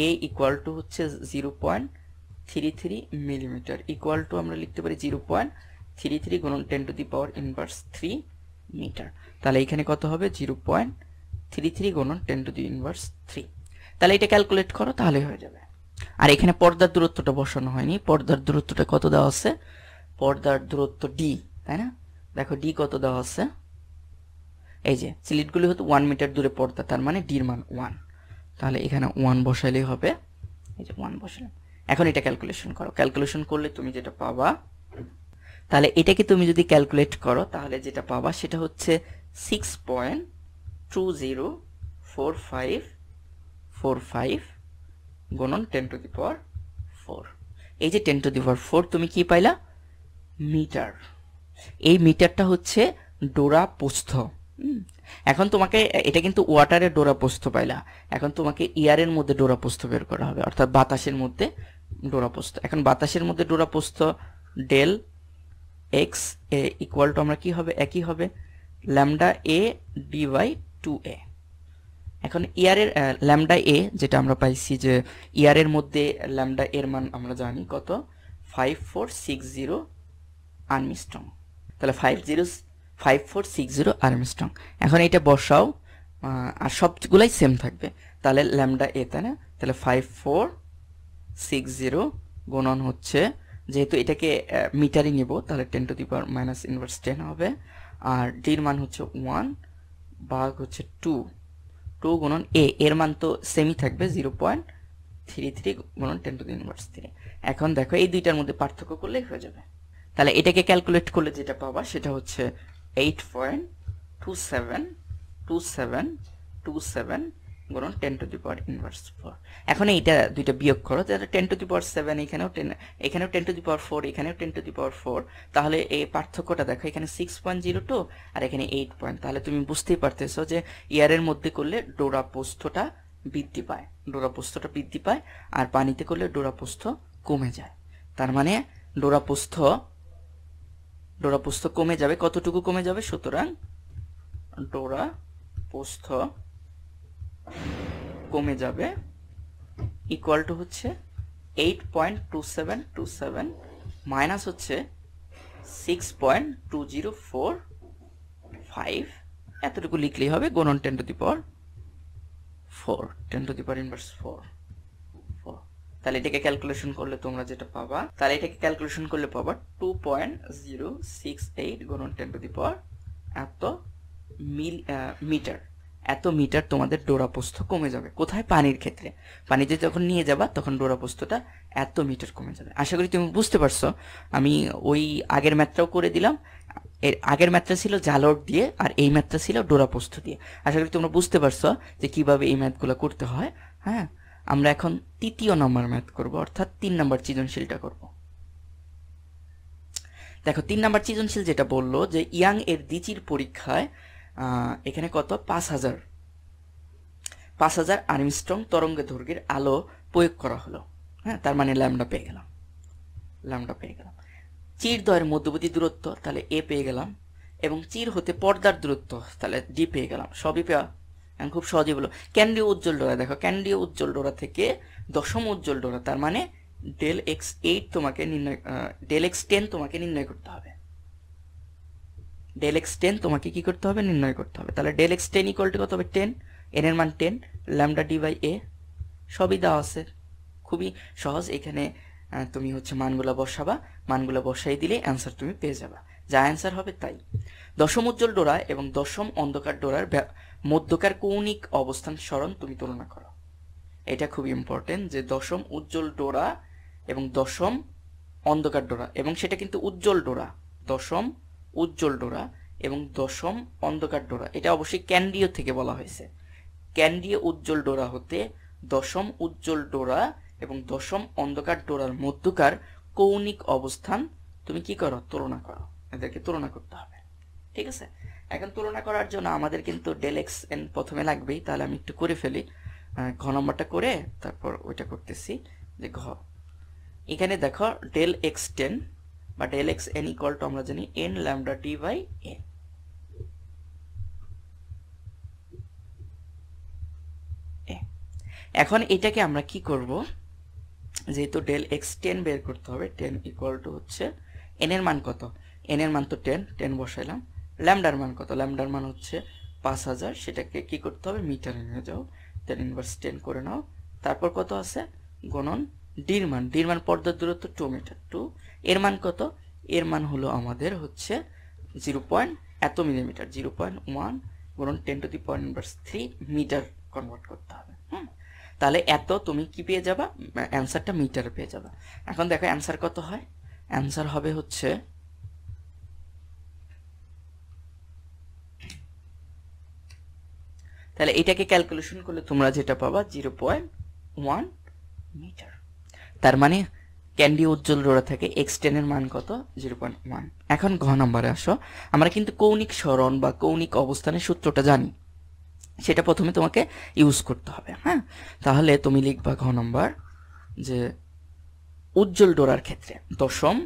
এ ইকুয়াল টু হচ্ছে 0.33 মিলিমিটার ইকুয়াল টু আমরা লিখতে পারি 0.33 গুণন 10 to the power inverse 3 metre. তাহলে এখানে কত হবে? 0.33 গুণন 10 টু দি ইনভার্স 3। তাহলে এটা ক্যালকুলেট করো, তাহলে হয়ে যাবে। আর এখানে পর্দার দূরত্বটা বসানো হয়নি। পর্দার দূরত্বটা কত দেওয়া আছে? পর্দার দূরত্ব ডি, তাই না? দেখো ডি কত দেওয়া আছে? এই যে স্লিটগুলি হতো 1 মিটার দূরে পর্দা, তার মানে ডির মান 1। তাহলে এখানে 1 বসাইলেই হবে। এই যে 1 বসালাম। এখন এটা ক্যালকুলেশন করো। ক্যালকুলেশন করলে তুমি যেটা পাবা, তাহলে এটাকে তুমি যদি ক্যালকুলেট করো, তাহলে যেটা পাবা সেটা হচ্ছে 6.204545 গুণন 10 টু দি পাওয়ার 4। এই যে 10⁴ তুমি কি পাইলা? মিটার। এই মিটারটা হচ্ছে ডোরা প্রস্থ। এখন তোমাকে এটা কিন্তু ওয়াটারের ডোরা প্রস্থ পাইলা, এখন তোমাকে এয়ারের মধ্যে ডোরা প্রস্থ বের করা হবে, অর্থাৎ বাতাসের মধ্যে ডোরা প্রস্থ। এখন বাতাসের মধ্যে ডোরা প্রস্থ del x a equal to আমরা কি হবে? একই হবে lambda A D by 2a। এখন এয়ারের ল্যামডা এ যেটা আমরা পাইছি যে এয়ারের মধ্যে ল্যামডা এর মান আমরা জানি কত? 5460 আর্মস্ট্রং। তাহলে 5460 আর্মস্ট্রং। এখন এটা বসাও, আর সবগুলাই সেম থাকবে, তাহলে ল্যামডা এ, তাই না? তাহলে 5460 গুণন হচ্ছে, যেহেতু এটাকে মিটারই নিব তাহলে 10⁻⁻⁻10 হবে, আর ডির মান হচ্ছে 1 ভাগ হচ্ছে 2 গুণন এ, এর মান তো সেমই থাকবে 0.33 গুণন 10⁻³ এখন দেখো এই দুইটার মধ্যে পার্থক্য করলেই হয়ে যাবে। তাহলে এটাকে ক্যালকুলেট করলে যেটা পাবা সেটা হচ্ছে 8.272727 গুণন 10⁻⁴। এখন এইটা দুইটা বিয়োগ করো, তাহলে 10⁻⁷, এখানেও 10⁻⁴, এখানেও 10⁻⁴, তাহলে এই পার্থক্যটা দেখো, এখানে 6.02 আর এখানে 8 পয়েন্ট। তাহলে তুমি বুঝতেই পারতেছো যে এয়ারের মধ্যে করলে ডোরা প্রস্থটা বৃদ্ধি পায়, ডোরা প্রস্থটা বৃদ্ধি পায়, আর পানিতে করলে ডোরা প্রস্থ কমে যায়। তার মানে ডোরা প্রস্থ কমে যাবে, কতটুকু কমে যাবে? সুতরাং ডোরা প্রস্থ কমে যাবে ইকুয়াল টু হচ্ছে 8.2727 মাইনাস হচ্ছে 6.2045, এতটুকু লিখলেই হবে গুণন 10⁻⁴, 10⁻⁴। তাহলে এটাকে ক্যালকুলেশন করলে তোমরা যেটা পাবা, তাহলে এটাকে ক্যালকুলেশন করলে পাবা 2.068 গুণন 10⁻, এত মিটার। এত মিটার তোমাদের ডোরা প্রস্থ কমে যাবে। কোথায়? পানির ক্ষেত্রে। পানিতে যখন নিয়ে যাবা তখন ডোরা প্রস্থটা এত মিটার কমে যাবে। আশা করি তুমি বুঝতে পারছো। আমি ওই আগের ম্যাথটাও করে দিলাম, এর আগের ম্যাথটা ছিল জালর দিয়ে, আর এই ম্যাথটা ছিল ডোরা প্রস্থ দিয়ে। আশা করি তোমরা বুঝতে পারছো যে কিভাবে এই ম্যাথগুলো করতে হয়। হ্যাঁ, আমরা এখন 3য় নম্বর ম্যাথ করব, অর্থাৎ 3 নম্বর সৃজনশীলটা করব। দেখো 3 নম্বর সৃজনশীল যেটা বললো যে ইয়াং এর দ্বিচির পরীক্ষায় এখানে কত? 5000 আর্মস্ট্রং তরঙ্গ দৈর্ঘ্যের আলো প্রয়োগ করা হলো। হ্যাঁ, তার মানে ল্যামডা পেয়ে গেলাম। চির দ্বয়ের মধ্যবর্তী দূরত্ব, তাহলে এ পেয়ে গেলাম, এবং চির হতে পর্দার দূরত্ব, তাহলে ডি পেয়ে গেলাম। সবই পেয়া খুব সহজেই বলো। কেন্দ্রীয় উজ্জ্বল ডোরা, দেখো কেন্দ্রীয় উজ্জ্বল ডোরা থেকে দশম উজ্জ্বল ডোরা, তার মানে ডেল x8 তোমাকে নির্ণয়, ডেল x10 তোমাকে নির্ণয় করতে হবে। ডেল x10 তোমাকে কি করতে হবে? নির্ণয় করতে হবে। তাহলে ডেল x10 ইকুয়াল টু কত হবে? 10, এন এর মান 10, ল্যামডা ডি বাই এ, সবই দেওয়া আছে, খুবই সহজ। এখানে তুমি হচ্ছে মানগুলা বসাবা, মানগুলা বসাই দিলে অ্যান্সার তুমি পেয়ে যাবা, যা অ্যান্সার হবে তাই। দশম উজ্জ্বল ডোরা এবং দশম অন্ধকার ডোরার মধ্যকার কৌণিক অবস্থান সরণ তুমি তুলনা করো। এটা খুব ইম্পর্টেন্ট যে দশম উজ্জ্বল ডোরা এবং দশম অন্ধকার ডোরা, এবং সেটা কিন্তু উজ্জ্বল ডোরা, দশম উজ্জ্বল ডোরা এবং দশম অন্ধকার ডোরা, এটা অবশ্যই ক্যান্ডীয় থেকে বলা হয়েছে। ক্যান্ডীয় উজ্জ্বল ডোরা হতে দশম উজ্জ্বল ডোরা এবং দশম অন্ধকার ডোরার মধ্যকার কৌণিক অবস্থান তুমি কি করো? তুলনা করো। এদেরকে তুলনা করতে হবে, ঠিক আছে? এখন তুলনা করার জন্য আমাদের কিন্তু ডেল এক্স এন প্রথমে লাগবেই, তাহলে আমি একটু করে ফেলি। ঘ নম্বরটা করে তারপর ওইটা করতেছি। যে ঘ, এখানে দেখো ডেল x10 বা ডেল xn ইকুয়াল টু আমরা জানি n lambda d by a। এখন এটাকে আমরা কি করব? যেহেতু ডেল x10 বের করতে হবে, 10 ইকুয়াল টু হচ্ছে n এর মান কত? n এর মান তো 10 বসাইলাম। ল্যামডার মান কত? ল্যামডার মান হচ্ছে 5000, সেটাকে কি করতে হবে? মিটারে নিয়ে যাও, 10 ইনভার্স 10 করে নাও। তারপর কত আছে? গুণন ডির মান পর্দার দূরত্ব 2 মিটার, 2, এর মান কত? এর মান হলো আমাদের হচ্ছে 0. এত মিলিমিটার, 0.1 গুণন 10⁻³ মিটার কনভার্ট করতে হবে। তাহলে এত তুমি কি পেয়ে যাবা? অ্যান্সারটা মিটারে পেয়ে যাবা। এখন দেখো অ্যান্সার কত হয়? অ্যান্সার হবে হচ্ছে তাহলে এটাকে ক্যালকুলেশন করলে তোমরা যেটা পাবা 0.1 মিটার। তার মানে ক্যান্ডি উজ্জ্বল ডোরা থেকে x10 এর মান কত 0.1। এখন ঘ নম্বরে আসো, আমরা কিন্তু কৌণিক সরণ বা কৌণিক অবস্থানের সূত্রটা জানি, সেটা প্রথমে তোমাকে ইউজ করতে হবে। হ্যাঁ, তাহলে তুমি লিখবা ঘ নম্বর যে উজ্জ্বল ডোরার ক্ষেত্রে, দশম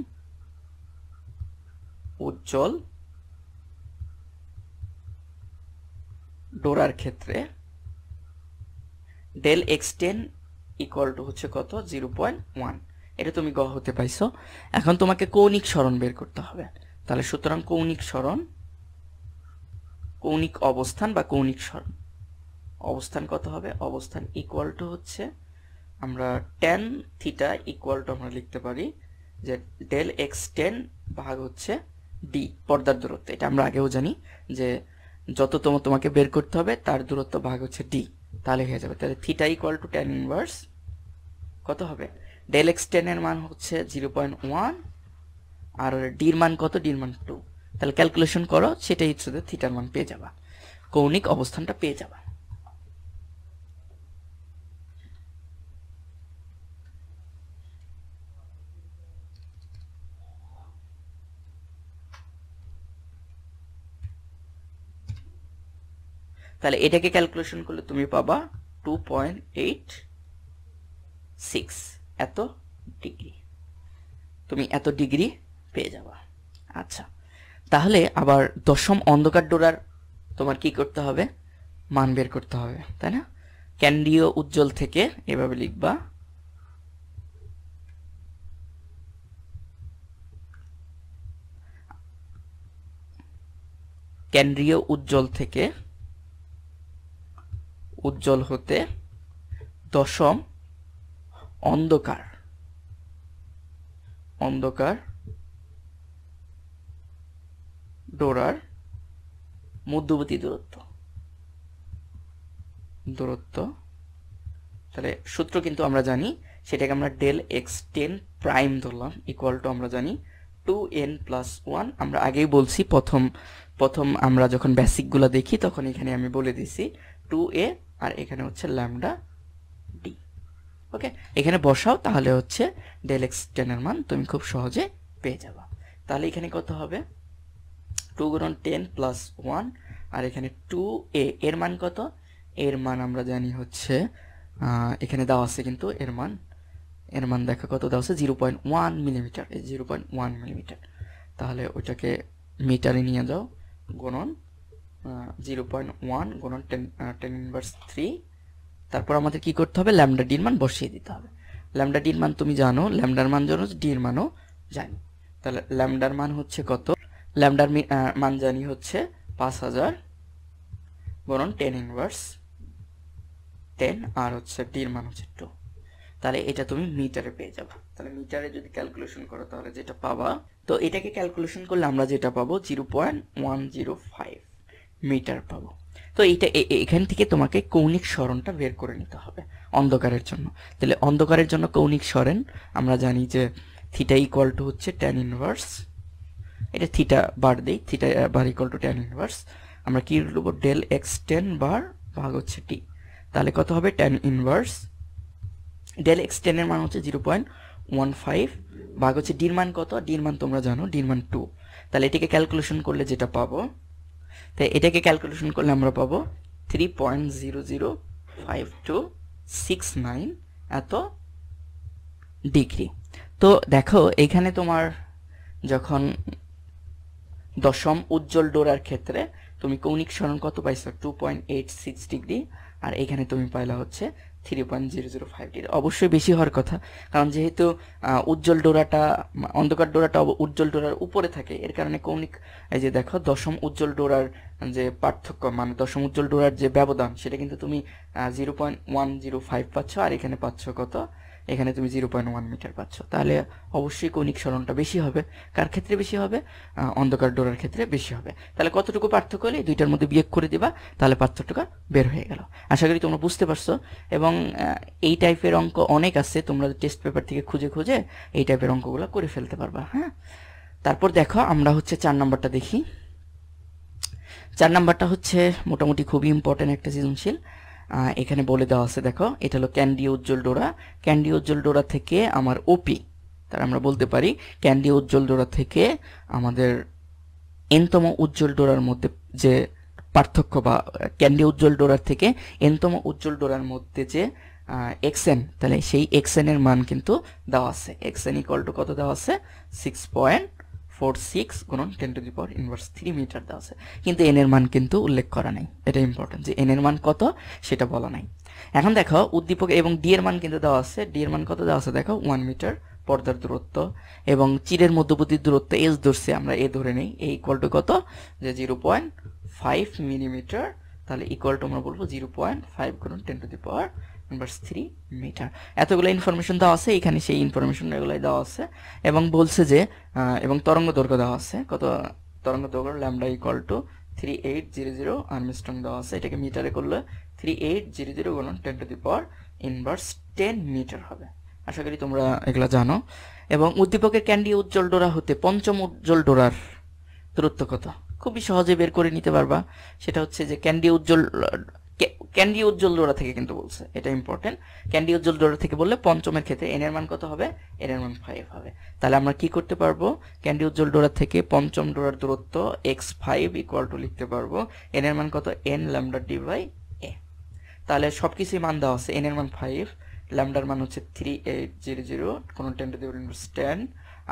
উজ্জ্বল ডোরার ক্ষেত্রে ডেল x10 ইকুয়াল টু হচ্ছে কত 0.1। এটা তুমি গ হতে পাইছো। এখন তোমাকে কৌণিক সরণ বের করতে হবে। তাহলে সুতরাং কৌণিক সরণ, কৌণিক অবস্থান বা কৌণিক সরণ, অবস্থান কত হবে, অবস্থান ইকুয়াল টু হচ্ছে আমরা tan থিটা ইকুয়াল টু আমরা লিখতে পারি যে ডেল x10 ভাগ হচ্ছে d, পর্দার দূরত্ব। এটা আমরা আগেও জানি যে যত তোমাকে বের করতে হবে তার দূরত্ব ভাগ হচ্ছে d, তাহলে হয়ে যাবে। তাহলে theta equal to tan inverse কত হবে, ডেল x10 এর মান হচ্ছে 0.1 আর d এর মান কত, d এর মান 2। তাহলে ক্যালকুলেশন করো, সেটাই হচ্ছে থিটার মান পেয়ে যাবা, কৌণিক অবস্থানটা পেয়ে যাবা। তাহলে এটাকে ক্যালকুলেশন করলে তুমি পাবা 2.86 এত ডিগ্রি, তুমি এত ডিগ্রি পেয়ে যাবা। আচ্ছা, তাহলে আবার দশম অন্ধকার ডোরার তোমার কি করতে হবে, মান বের করতে হবে, তাই না? কেন্দ্রীয় উজ্জ্বল থেকে এভাবে লিখবা কেন্দ্রীয় উজ্জ্বল থেকে উজ্জ্বল হতে দশম অন্ধকার ডোরার মধ্যবর্তী দূরত্ব। তাহলে সূত্র কিন্তু আমরা জানি, সেটাকে আমরা ডেল x10 প্রাইম ধরলাম ইকুয়াল টু আমরা জানি 2n+1। আমরা আগেই বলছি, প্রথম আমরা যখন বেসিকগুলো দেখি তখন এখানে আমি বলে দিছি 2a আর এখানে হচ্ছে ল্যামডা d। ওকে, এখানে বসাও, তাহলে হচ্ছে ডেল x10 এর মান তুমি খুব সহজে পেয়ে যাবা। তাহলে এখানে কত হবে, 2 গুণন 10+1 আর এখানে 2a এর মান কত, এর মান আমরা জানি হচ্ছে এখানে দেওয়া আছে, কিন্তু এর মান দেখো কত দেওয়া আছে 0.1 মিলিমিটার, 0.1 মিলিমিটার। তাহলে ওইটাকে মিটারে নিয়ে যাও, গুণন 0.1 গুণন 10 ইনভার্স 3। তারপর আমাদের কি করতে হবে, ল্যামডা ডি এর মান বসিয়ে দিতে হবে। ল্যামডা ডি এর মান তুমি জানো, ল্যামডার মান জানো, ডি এর মানও জানি। তাহলে ল্যামডার মান হচ্ছে কত, ল্যামডার মান জানি হচ্ছে 5000 গুণন 10 ইনভার্স 10 আর হচ্ছে ডি এর মান হচ্ছে 2। তাহলে এটা তুমি মিটারে পেয়ে যাবে। তাহলে মিটারে যদি ক্যালকুলেশন করো তাহলে যেটা পাবা, তো এটাকে ক্যালকুলেশন করলে আমরা যেটা পাবো 0.105 মিটার পাবো। তো এইটা এখান থেকে তোমাকে কৌণিক সরণটা বের করে নিতে হবে অন্ধকারের জন্য। তাহলে অন্ধকারের জন্য কৌণিক সরণ আমরা জানি যে থিটা ইকুয়াল টু হচ্ছে tan ইনভার্স, এটা থিটা বার দেই, theta bar equal to tan inverse আমরা কি লিখব, ডেল x10 বার ভাগ হচ্ছে t। তাহলে কত হবে, tan ইনভার্স ডেল x10 এর মান হচ্ছে 0.15 ভাগ হচ্ছে d এর মান কত, d এর মান তোমরা জানো, d এর মান 2। তাহলে এটাকে ক্যালকুলেশন করলে যেটা পাবো, তাই এটাকে ক্যালকুলেশন করলে আমরা পাবো 3.005269 এত ডিগ্রি। তো দেখো এখানে তোমার যখন দশম উজ্জ্বল ডোরার ক্ষেত্রে তুমি কৌণিক সরণ কত পাইছো, 2.86 ডিগ্রি, আর এখানে তুমি পাইলা হচ্ছে 3.005 ডিগ্রি। অবশ্যই বেশি হওয়ার কথা, কারণ যেহেতু উজ্জ্বল ডোরাটা, অন্ধকার ডোরাটা উজ্জ্বল ডোরার উপরে থাকে, এর কারণে কৌণিক, এই যে দেখো দশম উজ্জ্বল ডোরার যে পার্থক্য, মানে দশম উজ্জ্বল ডোরার যে ব্যবধান, সেটা কিন্তু তুমি 0.105 পাচ্ছ, আর এখানে পাচ্ছ কত, এখানে তুমি 0.1 মিটার পাচ্ছ। তাহলে অবশ্যই কৌণিক সরণটা বেশি হবে। কার ক্ষেত্রে বেশি হবে, অন্ধকার ডোরার ক্ষেত্রে বেশি হবে। তাহলে কতটুকু পার্থক্য হলে দুইটার মধ্যে বিয়োগ করে দিবা, তাহলে পার্থক্যটা বের হয়ে গেল। আশা করি তোমরা বুঝতে পারছো। এবং এই টাইপের অঙ্ক অনেক আছে, তোমরা টেস্ট পেপার থেকে খুঁজে খুঁজে এই টাইপের অঙ্কগুলো করে ফেলতে পারবা। হ্যাঁ, তারপর দেখো আমরা হচ্ছে 4 নাম্বারটা দেখি। 4 নাম্বারটা হচ্ছে মোটামুটি খুবই ইম্পর্টেন্ট একটা সৃজনশীল। এখানে বলে দেওয়া আছে, দেখো এটা হলো ক্যান্ডি উজ্জ্বল ডোরা, ক্যান্ডি উজ্জ্বল ডোরা থেকে আমার ওপি তাহলে আমরা বলতে পারি ক্যান্ডি উজ্জ্বল ডোরা থেকে আমাদের এনতম উজ্জ্বল ডোরার মধ্যে যে পার্থক্য, বা ক্যান্ডি উজ্জ্বল ডোরার থেকে এনতম উজ্জ্বল ডোরার মধ্যে যে এক্সএন, তাহলে সেই এক্সএন এর মান কিন্তু দেওয়া আছে। এক্সএন ইকুয়াল টু কত দেওয়া আছে? 6.46 গুণন 10⁻³ মিটার দেওয়া আছে, কিন্তু এন এর মান কিন্তু উল্লেখ করা নাই। এটা ইম্পর্টেন্ট যে এন এর মান কত সেটা বলা নাই। এখন দেখো উদ্দীপক এবং ডি এর মান কিন্তু দেওয়া আছে। ডি এর মান কত দেওয়া আছে দেখো, 1 মিটার পর্দার দূরত্ব, এবং চিরের মধ্যবর্তী দূরত্ব এস ধরছে, আমরা এ ধরে নেই। এ ইকুয়াল টু কত, যে 0.5 মিলিমিটার, তাহলে ইকুয়াল টু আমরা বলবো 0.5 গুণন 10⁻³ মিটার। এতগুলো ইনফরমেশন দেওয়া আছে, এখানে সেই ইনফরমেশন এগুলাই দেওয়া আছে, এবং বলছে যে এবং তরঙ্গ দৈর্ঘ্য দেওয়া আছে। কত তরঙ্গ দৈর্ঘ্য? ল্যামডা ইকুয়াল টু 3800 আর্মস্ট্রং দেওয়া আছে। এটাকে মিটারে করলে 3800 গুণন 10⁻10 মিটার হবে। আশা করি তোমরা এগুলা জানো। এবং উদ্দীপকের ক্যান্ডি উজ্জ্বল ডোরা হতে পঞ্চম উজ্জ্বল ডোরার দূরত্ব কত? খুবই সহজে বের করে নিতে পারবা। সেটা হচ্ছে যে ক্যান্ডি উজ্জ্বল ডোরা থেকে কিন্তু বলছে, এটা ইম্পর্টেন্ট। ক্যান্ডি উজ্জ্বল ডোরা থেকে বললে পঞ্চমের ক্ষেত্রে এন এর মান কত হবে? এন এর মান 5 হবে। তাহলে আমরা কি করতে পারবো? ক্যান্ডি উজ্জ্বল ডোরা থেকে পঞ্চম ডোরার দূরত্ব x5 ইকুয়াল টু লিখতে পারবো এন এর মান কত? n ল্যামডা ডি বাই এ। তাহলে সবকিছুই মান দেওয়া আছে। এন এর মান 5, ল্যামডার মান হচ্ছে 3800 কোন 10⁻10,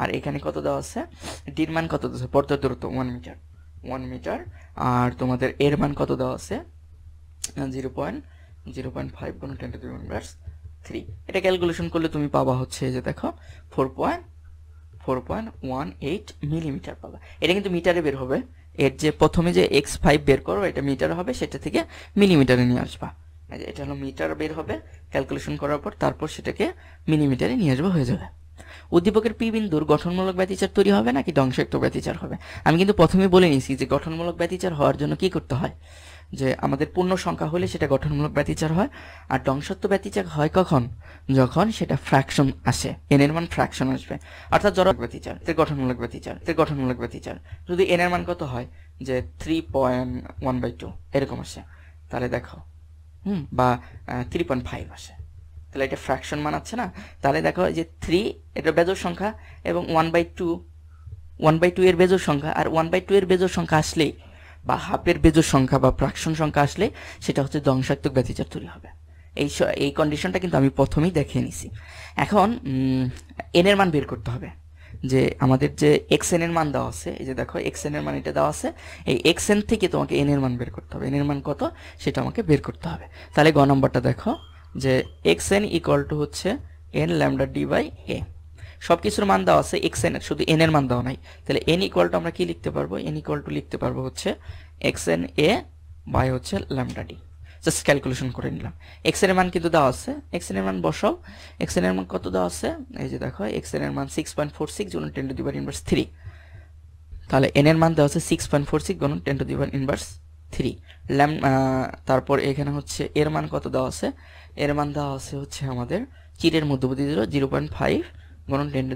আর এখানে কত দেওয়া আছে? ডির মান কত দেওয়া আছে? পর্দার দূরত্ব 1 মিটার, আর তোমাদের এর মান কত দেওয়া আছে? 0.05 গুণ 10⁻³ এটা ক্যালকুলেশন করলে তুমি পাবা হচ্ছে যে দেখো 4.18 মিলিমিটার পাবা। এটা কিন্তু মিটারে বের হবে। এর যে প্রথমে যে x5 বের করো এটা মিটার হবে, সেটা থেকে মিলিমিটারে নিয়ে আসবা। এটা হলো মিটার বের হবে ক্যালকুলেশন করার পর, তারপর সেটাকে মিলিমিটারে নিয়ে আসবা, হয়ে যাবে। উদ্দীপকের পি বিন্দুর গঠনমূলক ব্যতিচার তৈরি হবে নাকি ধ্বংসাত্মক ব্যতিচার হবে? আমি কিন্তু প্রথমে বলে নিয়েছি যে গঠনমূলক ব্যতিচার হওয়ার জন্য কি করতে হয়, যে আমাদের পূর্ণ সংখ্যা হলে সেটা গঠনমূলক ব্যতিচার হয়, আর ধ্বংসাত্মক ব্যতিচার হয় কখন? যখন সেটা ফ্র্যাকশন আসে, এন এর মান ফ্র্যাকশন আসবে, অর্থাৎ জড়ক ব্যতিচার, গঠনমূলক ব্যতিচার যদি এন এর মান কত হয়, যে 3.1/2 এরকম আসে, তাহলে দেখো বা 3.5 আসে, তাহলে এটা ফ্র্যাকশন মান আছে না। তাহলে দেখো যে 3 এটা বেজোড় সংখ্যা, এবং 1/2 এর বেজোড় সংখ্যা, আর 1/2 এর বেজোড় সংখ্যা আসলেই, বা হাফের বেজোড় সংখ্যা বা ফ্র্যাকশন সংখ্যা আসলে সেটা হচ্ছে ধ্বংসাত্মক ব্যতিচার তৈরি হবে। এই কন্ডিশনটা কিন্তু আমি প্রথমেই দেখিয়ে নিছি। এখন এন এর মান বের করতে হবে, যে আমাদের যে xn এর মান দেওয়া আছে, এই যে দেখো xn এর মান এটা দেওয়া আছে, এই xn থেকে তোমাকে n এর মান বের করতে হবে। n এর মান কত সেটা আমাকে বের করতে হবে। তাহলে গ নম্বরটা দেখো, যে xn ইকুয়াল টু হচ্ছে n ল্যামডা ডি বাই এ। সব কিছুর মান দেওয়া আছে, xn এর শুধু n এর মান দেওয়া নাই। তাহলে n ইকুয়াল টু আমরা কি লিখতে পারবো? n ইকুয়াল টু লিখতে পারবো হচ্ছে xn a বাই হচ্ছে ল্যামডা ডি। জাস্ট ক্যালকুলেশন করে নিলাম। xn এর মান কিন্তু দেওয়া আছে, xn এর মান বসাও। xn এর মান কত দেওয়া আছে? এই যে দেখো xn এর মান 6.46 গুণন 10⁻³ তাহলে n এর মান দেওয়া আছে 6.46 গুণন 10⁻³ তারপর এখানে হচ্ছে এর মান কত দেওয়া আছে? এর মান দেওয়া আছে হচ্ছে আমাদের চিরের মধ্যবর্তী 0.5 গুণন 10⁻³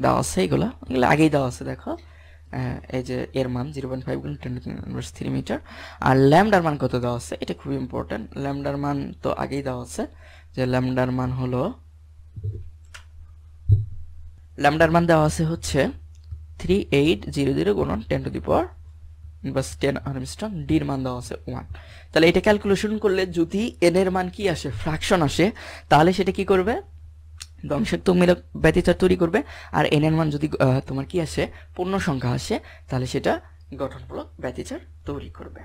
দেওয়া আছে। এগুলো আগেই দেওয়া আছে, দেখো এই যে এর মান 0.5 গুণ 10⁻³ মিটার। আর ল্যামডার মান কত দেওয়া আছে? এটা খুব ইম্পর্টেন্ট। ল্যামডার মান তো আগেই দেওয়া আছে, যে ল্যামডার মান হলো, ল্যামডার মান দেওয়া আছে হচ্ছে 3800 গুণন 10⁻10 আর্মস্ট্রং, ডির মান দেওয়া আছে 1। তাহলে এটা ক্যালকুলেশন করলে যদি এন এর মান কি আসে? ফ্র্যাকশন আসে, তাহলে সেটা কি করবে? ধ্বংসাত্মক ব্যতিচার তৈরি করবে। আর এন এর মান যদি তোমার কি আসে? পূর্ণ সংখ্যা আসে, তাহলে সেটা গঠনমূলক ব্যতিচার তৈরি করবে।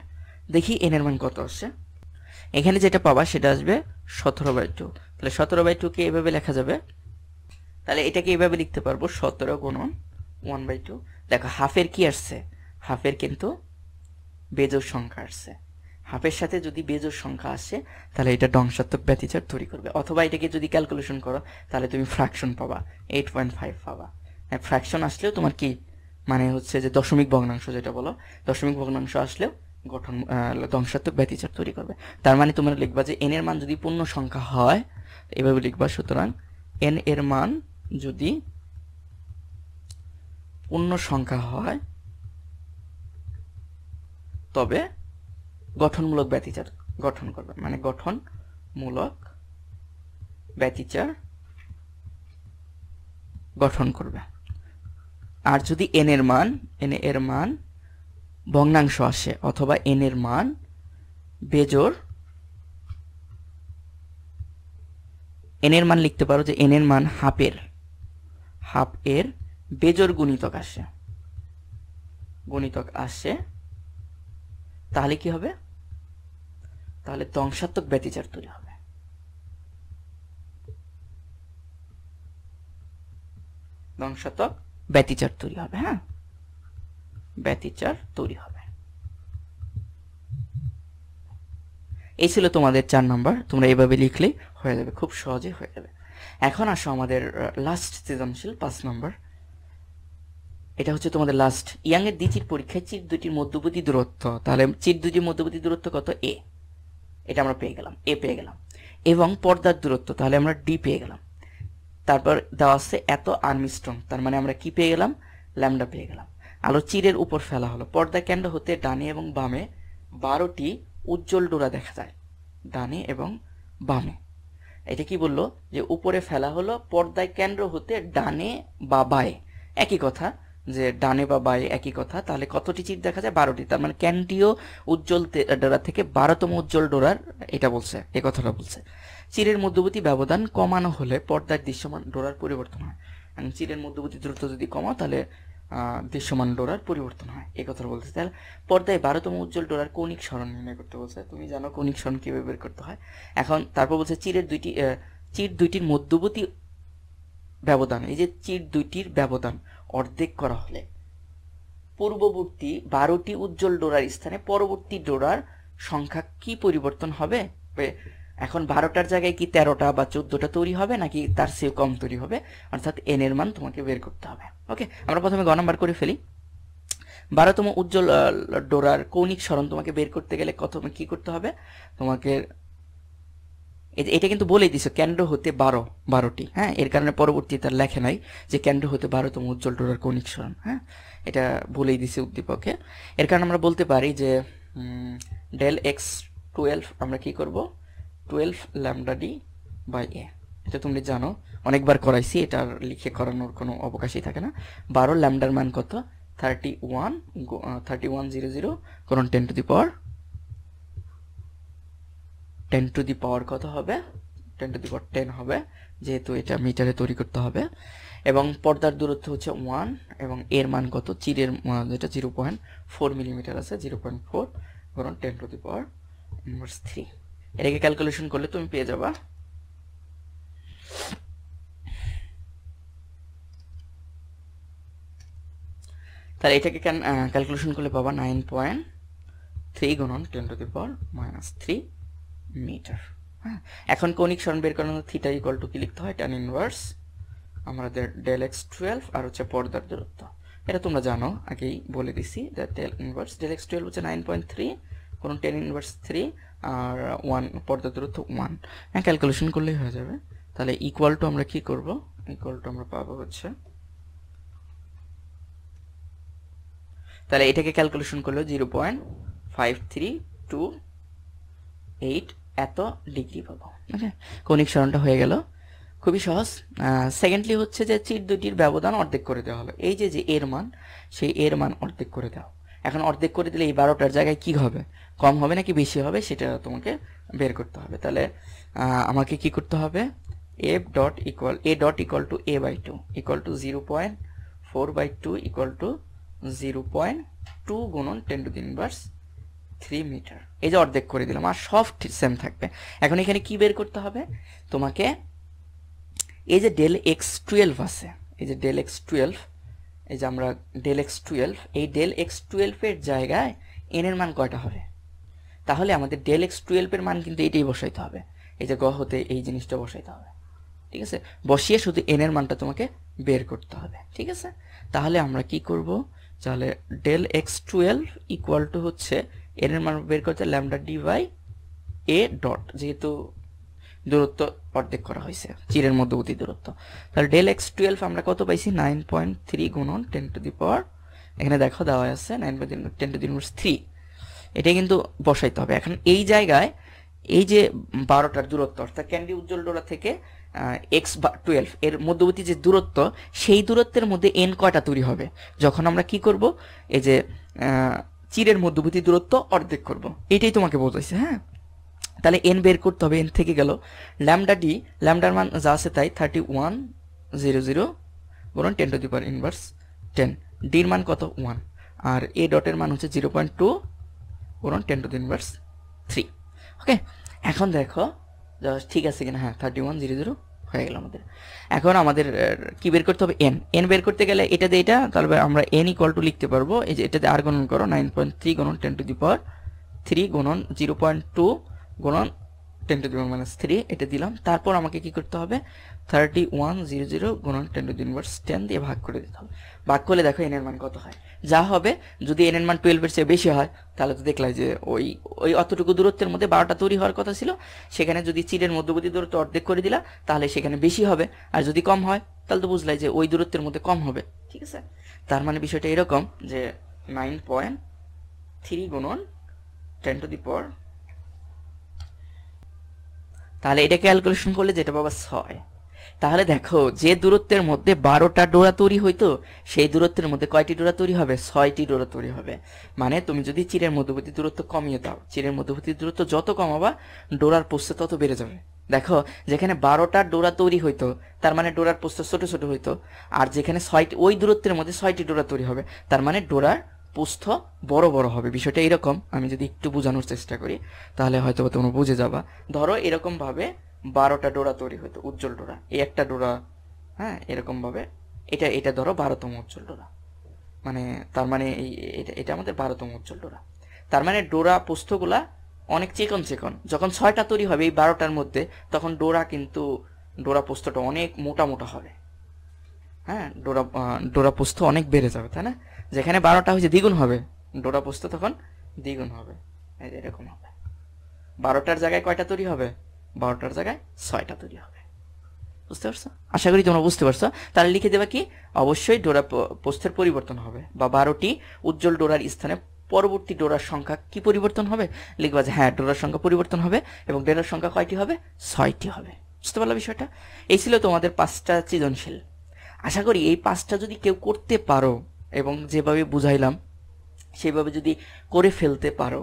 দেখি এন এর মান কত আসে। এখানে যেটা পাবা সেটা আসবে 17/2। তাহলে 17/2 কে এভাবে লেখা যাবে, তাহলে এটাকে এভাবে লিখতে পারবো 17 গুণন 1/2। দেখো হাফের কি আসছে? হাফের কিন্তু বেজোড় সংখ্যা আসছে। হাফের সাথে যদি বেজোড় সংখ্যা আসে তাহলে এটা ধ্বংসাত্মক ব্যতিচার তৈরি করবে। অথবা এটাকে যদি ক্যালকুলেশন করো তাহলে তুমি ফ্র্যাকশন পাবা, 8.5 পাবা। ফ্র্যাকশন আসলেও তোমার কি মানে হচ্ছে যে দশমিক ভগ্নাংশ, যেটা বলো দশমিক ভগ্নাংশ আসলেও ধ্বংসাত্মক ব্যতিচার তৈরি করবে। তার মানে তোমরা লিখবা যে এন এর মান যদি পূর্ণ সংখ্যা হয়, এভাবে লিখবা। সুতরাং এন এর মান যদি পূর্ণ সংখ্যা হয় তবে গঠনমূলক ব্যতিচার গঠন করবে, মানে গঠনমূলক ব্যতিচার গঠন করবে। আর যদি n এর মান ভগ্নাংশ আসে অথবা n এর মান বেজোড়, n এর মান লিখতে পারো যে n এর মান হাফ এর বেজোড় গুণিতক আসে, তাহলে কি হবে? তাহলে ধ্বংসাত্মক ব্যতিচার তৈরি হবে। হ্যাঁ, ব্যতিচার তৈরি হবে। এই ছিল তোমাদের 4 নাম্বার। তোমরা এইভাবে লিখলেই হয়ে যাবে, খুব সহজে হয়ে যাবে। এখন আসো আমাদের লাস্ট সৃজনশীল 5 নাম্বার। এটা হচ্ছে তোমাদের লাস্ট। ইয়াং এর দ্বিচির পরীক্ষায় চির দুটির মধ্যবর্তী দূরত্ব, তাহলে চির দুটির মধ্যবর্তী দূরত্ব কত? a, এটা আমরা পেয়ে গেলাম, a পেয়ে গেলাম। এবং পর্দার দূরত্ব, তাহলে আমরা d পেয়ে গেলাম। তারপর দেওয়া আছে এত আর্মস্ট্রং, তার মানে আমরা কি পেয়ে গেলাম? ল্যামডা পেয়ে গেলাম। আলো চিরের উপর ফেলা হলো। পর্দা কেন্দ্র হতে ডানে এবং বামে 12টি উজ্জ্বল ডোরা দেখা যায়, ডানে এবং বামে। এটা কি বললো? যে উপরে ফেলা হলো পর্দায় কেন্দ্র হতে ডানে বা বায়ে, একই কথা, যে ডানে বা বায়ে একই কথা। তাহলে কতটি চির দেখা যায়? 12টি। তার মানে কেন্দ্রীয় উজ্জ্বল ডোরা থেকে 12তম উজ্জ্বল ডোরার এটা বলছে, এই কথাটা বলছে। চিরের মধ্যবর্তী ব্যবধান কমানো হলে পর্দার দৃশ্যমান ডোরার পরিবর্তন হয়। চিরের মধ্যবর্তী দূরত্ব যদি কমাও তাহলে দৃশ্যমান ডোরার পরিবর্তন হয়, এই কথাটা বলছে। তাহলে পর্দায় 12তম উজ্জ্বল ডোরার কৌণিক সরণ নির্ণয় করতে বলছে। তুমি জানো কৌণিক সরণ কিভাবে বের করতে হয়। এখন তারপর বলছে চির দুইটির মধ্যবর্তী ব্যবধান, এই যে চির দুইটির ব্যবধান অর্ধেক করা হলে পূর্ববর্তী 12টি উজ্জ্বল ডোরার স্থানে পরবর্তী ডোরার সংখ্যা কি পরিবর্তন হবে? এখন 12টার জায়গায় কি 13টা বা 14টা তৈরি হবে, নাকি তার চেয়ে কম তৈরি হবে? অর্থাৎ n এর মান তোমাকে বের করতে হবে। ওকে, আমরা প্রথমে গ নাম্বার করে ফেলি। 12তম উজ্জ্বল ডোরার কৌণিক সরণ তোমাকে বের করতে গেলে কি করতে হবে? তোমাকে এটা কিন্তু বলেই দিছো, কেন্দ্র হতে 12টি। হ্যাঁ, এর কারণে পরবর্তী তার লেখে নাই যে কেন্দ্র হতে 12তম উজ্জ্বল ডোরার কৌণিক সরণ। হ্যাঁ, এটা বলেই দিছে উদ্দীপকে। এর কারণে আমরা বলতে পারি যে ডেল x12 আমরা কি করব? 12 ল্যামডা d বাই a। এটা তুমি জানো, অনেকবার করাইছি, এটা লিখে করানোর কোনো অবকাশই থাকে না। 12 ল্যামডার মান কত? 3100 করুন 10 টু দি পাওয়ার কত হবে? 10 টু দি পাওয়ার 10 হবে, যেহেতু এটা মিটারে তৈরি করতে হবে। এবং পর্দার দূরত্ব হচ্ছে 1, এবং এর মান কত? চিরের যেটা 0.4 মিলিমিটার আছে, 0.4 করুন 10 টু দি পাওয়ার ইনভার্স 3। এটাকে ক্যালকুলেশন করলে তুমি পেয়ে যাবা তাহলে এটাকে ক্যালকুলেশন করলে পাবা 9.3 গুণন 10 টু দি পাওয়ার -3 মিটার। হ্যাঁ, এখন কৌণিক সরণ বের করার জন্য থিটা ইকুয়াল টু কি লিখতে হয়? tan ইনভার্স আমাদের ডেল x12 আর হচ্ছে পর্দার দূরত্ব। এটা তোমরা জানো, আগেই বলে দিছি। ডেল ইনভার্স ডেল x12 হচ্ছে 9.3 কোন tan ইনভার্স 3 আর 1 পর্দার দূরত্ব 1। হ্যাঁ, ক্যালকুলেশন করলেই হয়ে যাবে। তাহলে ইকুয়াল টু আমরা কি করব? ইকুয়াল টু আমরা পাবো হচ্ছে, তাহলে এটাকে ক্যালকুলেশন করলে 0.5328 এত ডিগ্রি পাবো। ওকে, কৌণিক সরণটা হয়ে গেল, খুবই সহজ। সেকেন্ডলি হচ্ছে যে চির দুটির ব্যবধান অর্ধেক করে দেওয়া হলো। এই যে এর মান, সেই এর মান অর্ধেক করে দাও। এখন অর্ধেক করে দিলে এই 12টার জায়গায় কি হবে? কম হবে নাকি বেশি হবে, সেটা তোমাকে বের করতে হবে। তাহলে আমাকে কি করতে হবে? a dot equal to a/2 equal to 0.4/2 equal to 0.2 গুণন 10 টু দি ইনভার্স 3 মিটার। এই যে অর্ধেক করে দিলাম, আর সব সেম থাকবে। এখন এখানে কি বের করতে হবে তোমাকে? এই যে ডেল x12 আছে, এই যে ডেল x12, এই যে আমরা ডেল x12, এই ডেল x12 এর জায়গায় n এর মান কয়টা হবে? তাহলে আমাদের ডেল x12 এর মান কিন্তু এটাই বসাইতে হবে, এই যে গ হতে এই জিনিসটা বসাইতে হবে। ঠিক আছে, বসিয়ে শুধু n এর মানটা তোমাকে বের করতে হবে। ঠিক আছে, তাহলে আমরা কি করব? তাহলে ডেল x12 ইকুয়াল টু হচ্ছে n এর মান বের করতে lambda d by a dot, যেহেতু দূরত্ব অর্ধেক করা হয়েছে, চিরের মধ্যবর্তী দূরত্ব। তাহলে ডেল x12 আমরা কত পাইছি? 9.3 গুণন 10 টু দি পাওয়ার, এখানে দেখো দেওয়া আছে 9/10 টু দি ইনভার্স 3। এটা কিন্তু বসাইতে হবে। এখন এই জায়গায় এই যে 12টার দূরত্ব, অর্থাৎ ক্যান্ডি উজ্জ্বল ডোরা থেকে x12 এর মধ্যবর্তী যে দূরত্ব সেই দূরত্বের মধ্যে n কয়টা তৈরি হবে যখন আমরা কি করব এই যে চিরের মধ্যবর্তী দূরত্ব অর্ধেক করব, এটাই তোমাকে বোঝাইছে। হ্যাঁ, তাহলে n বের করতে হবে, n থেকে গেল ল্যামডা ডি, ল্যামডার মান যা আছে তাই 3100 গুণন 10 টু দি পাওয়ার ইনভার্স 10, ডির মান কত 1, আর এ ডটের মান হচ্ছে 0.2 গুণন 10 টু দি ইনভার্স 3। ওকে, এখন দেখো ঠিক আছে কিনা, হ্যাঁ 3100 হয়ে গেল আমাদের। এখন আমাদের কি বের করতে হবে, n বের করতে গেলে এটা দিয়ে এটা, তাহলে আমরা n ইকুয়াল টু লিখতে পারবো এই যে এটা দিয়ে আর গুণন করো 9.3 গুণন 10 টু দি পাওয়ার 3 গুণন 0.2 গুণন 10 টু দি পাওয়ার -3 এটা দিলাম। তারপর আমাকে কি করতে হবে 3100 গুণন 10 টু দি ইনভার্স 10 দিয়ে ভাগ করে দিতে হবে। ভাগ করলে দেখো n এর মান কত হয়, যা হবে যদি n এর মান 12 এর চেয়ে বেশি হয় তাহলে তো দেখলাই যে ওই অতটুকু দূরত্বের মধ্যে 12টা তৈরি হওয়ার কথা ছিল, সেখানে যদি চিরের মধ্যবর্তী দূরত্ব অর্ধেক করে দিলা তাহলে সেখানে বেশি হবে, আর যদি কম হয় তাহলে তো বুঝলাই যে ওই দূরত্বের মধ্যে কম হবে। ঠিক আছে, তার মানে বিষয়টা এরকম যে 9.3 গুণন 10 টু দি পাওয়ার, তাহলে এটা ক্যালকুলেশন করলে যেটা পাবা 6। তাহলে দেখো যে দূরত্বের মধ্যে 12টা ডোরা তৈরি হইতো সেই দূরত্বের মধ্যে কয়টি ডোরা তৈরি হবে, 6টি ডোরা তৈরি হবে। মানে তুমি যদি চিরের মধ্যবর্তী দূরত্ব কমিয়ে দাও, চিরের মধ্যবর্তী দূরত্ব যত কমাবা ডোরার প্রস্থ তত বেড়ে যাবে। দেখো যেখানে 12টা ডোরা তৈরি হইতো তার মানে ডোরার প্রস্থ ছোট ছোট হইতো, আর যেখানে 6টি ওই দূরত্বের মধ্যে 6টি ডোরা তৈরি হবে তার মানে ডোরার প্রস্থ বড় বড় হবে। বিষয়টা এরকম, আমি যদি একটু বোঝানোর চেষ্টা করি তাহলে হয়তো তোমরা বুঝে যাবা। ধরো এরকম ভাবে 12টা ডোরা তৈরি হইতো, উজ্জ্বল ডোরা, এই একটা ডোরা, হ্যাঁ এরকম ভাবে এটা ধরো 12তম উজ্জ্বল ডোরা, মানে তার মানে এটা আমাদের 12তম উজ্জ্বল ডোরা। তার মানে ডোরা প্রস্থগুলা অনেক চিকন চিকন, যখন 6টা তৈরি হবে এই 12টার মধ্যে তখন ডোরা প্রস্থটা অনেক মোটা মোটা হবে। হ্যাঁ, ডোরা প্রস্থ অনেক বেড়ে যাবে, তাই না? যেখানে 12টা হয়েছে দ্বিগুণ হবে, ডোরা প্রস্থ তখন দ্বিগুণ হবে, এরকম হবে। 12টার জায়গায় কয়টা তৈরি হবে, 12টার জায়গায় 6টা তৈরি হবে। বুঝতে পারছো? আশা করি তোমরা বুঝতে পারছো। তাহলে লিখে দেবা কি, অবশ্যই ডোরা প্রস্থের পরিবর্তন হবে, বা 12টি উজ্জ্বল ডোরার স্থানে পরবর্তী ডোরার সংখ্যা কি পরিবর্তন হবে, লিখবা যে হ্যাঁ ডোরার সংখ্যা পরিবর্তন হবে এবং ডোরার সংখ্যা কয়টি হবে, 6টি হবে। বুঝতে পারলা বিষয়টা? এই ছিল তোমাদের 5টা সৃজনশীল। আশা করি এই 5টা যদি কেউ করতে পারো এবং যেভাবে বুঝাইলাম সেভাবে যদি করে ফেলতে পারো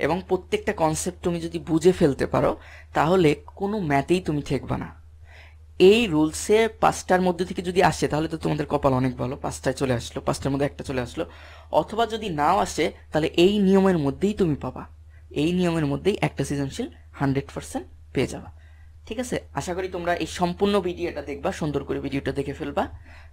এবং প্রত্যেকটা কনসেপ্ট তুমি যদি বুঝে ফেলতে পারো তাহলে কোনো ম্যাথেই তুমি ঠেকবা না। এই রুলসে 5টার মধ্যে থেকে যদি আসে তাহলে তো তোমাদের কপাল অনেক ভালো, 5টায় চলে আসলো, 5টার মধ্যে একটা চলে আসলো। অথবা যদি নাও আসে তাহলে এই নিয়মের মধ্যেই তুমি পাবা, এই নিয়মের মধ্যেই একটা সৃজনশীল 100% পেয়ে যাবা। ঠিক আছে, আশা করি তোমরা এই সম্পূর্ণ ভিডিওটা দেখবা, সুন্দর করে ভিডিওটা দেখে ফেলবা।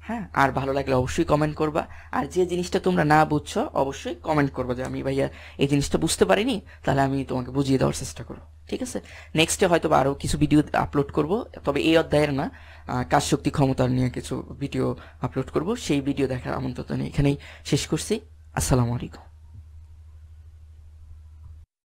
হ্যাঁ, আর ভালো লাগলে অবশ্যই কমেন্ট করবা, আর যে জিনিসটা তোমরা না বুঝছো অবশ্যই কমেন্ট করবা যে আমি ভাইয়া এই জিনিসটা বুঝতে পারিনি, তাহলে আমি তোমাকে বুঝিয়ে দেওয়ার চেষ্টা করবো। ঠিক আছে, নেক্সটে হয়তো আরও কিছু ভিডিও আপলোড করব, তবে এই অধ্যায়ের না, কাজ শক্তি ক্ষমতার নিয়ে কিছু ভিডিও আপলোড করব। সেই ভিডিও দেখার আমন্ত্রণ এখানেই শেষ করছি। আসসালামু আলাইকুম।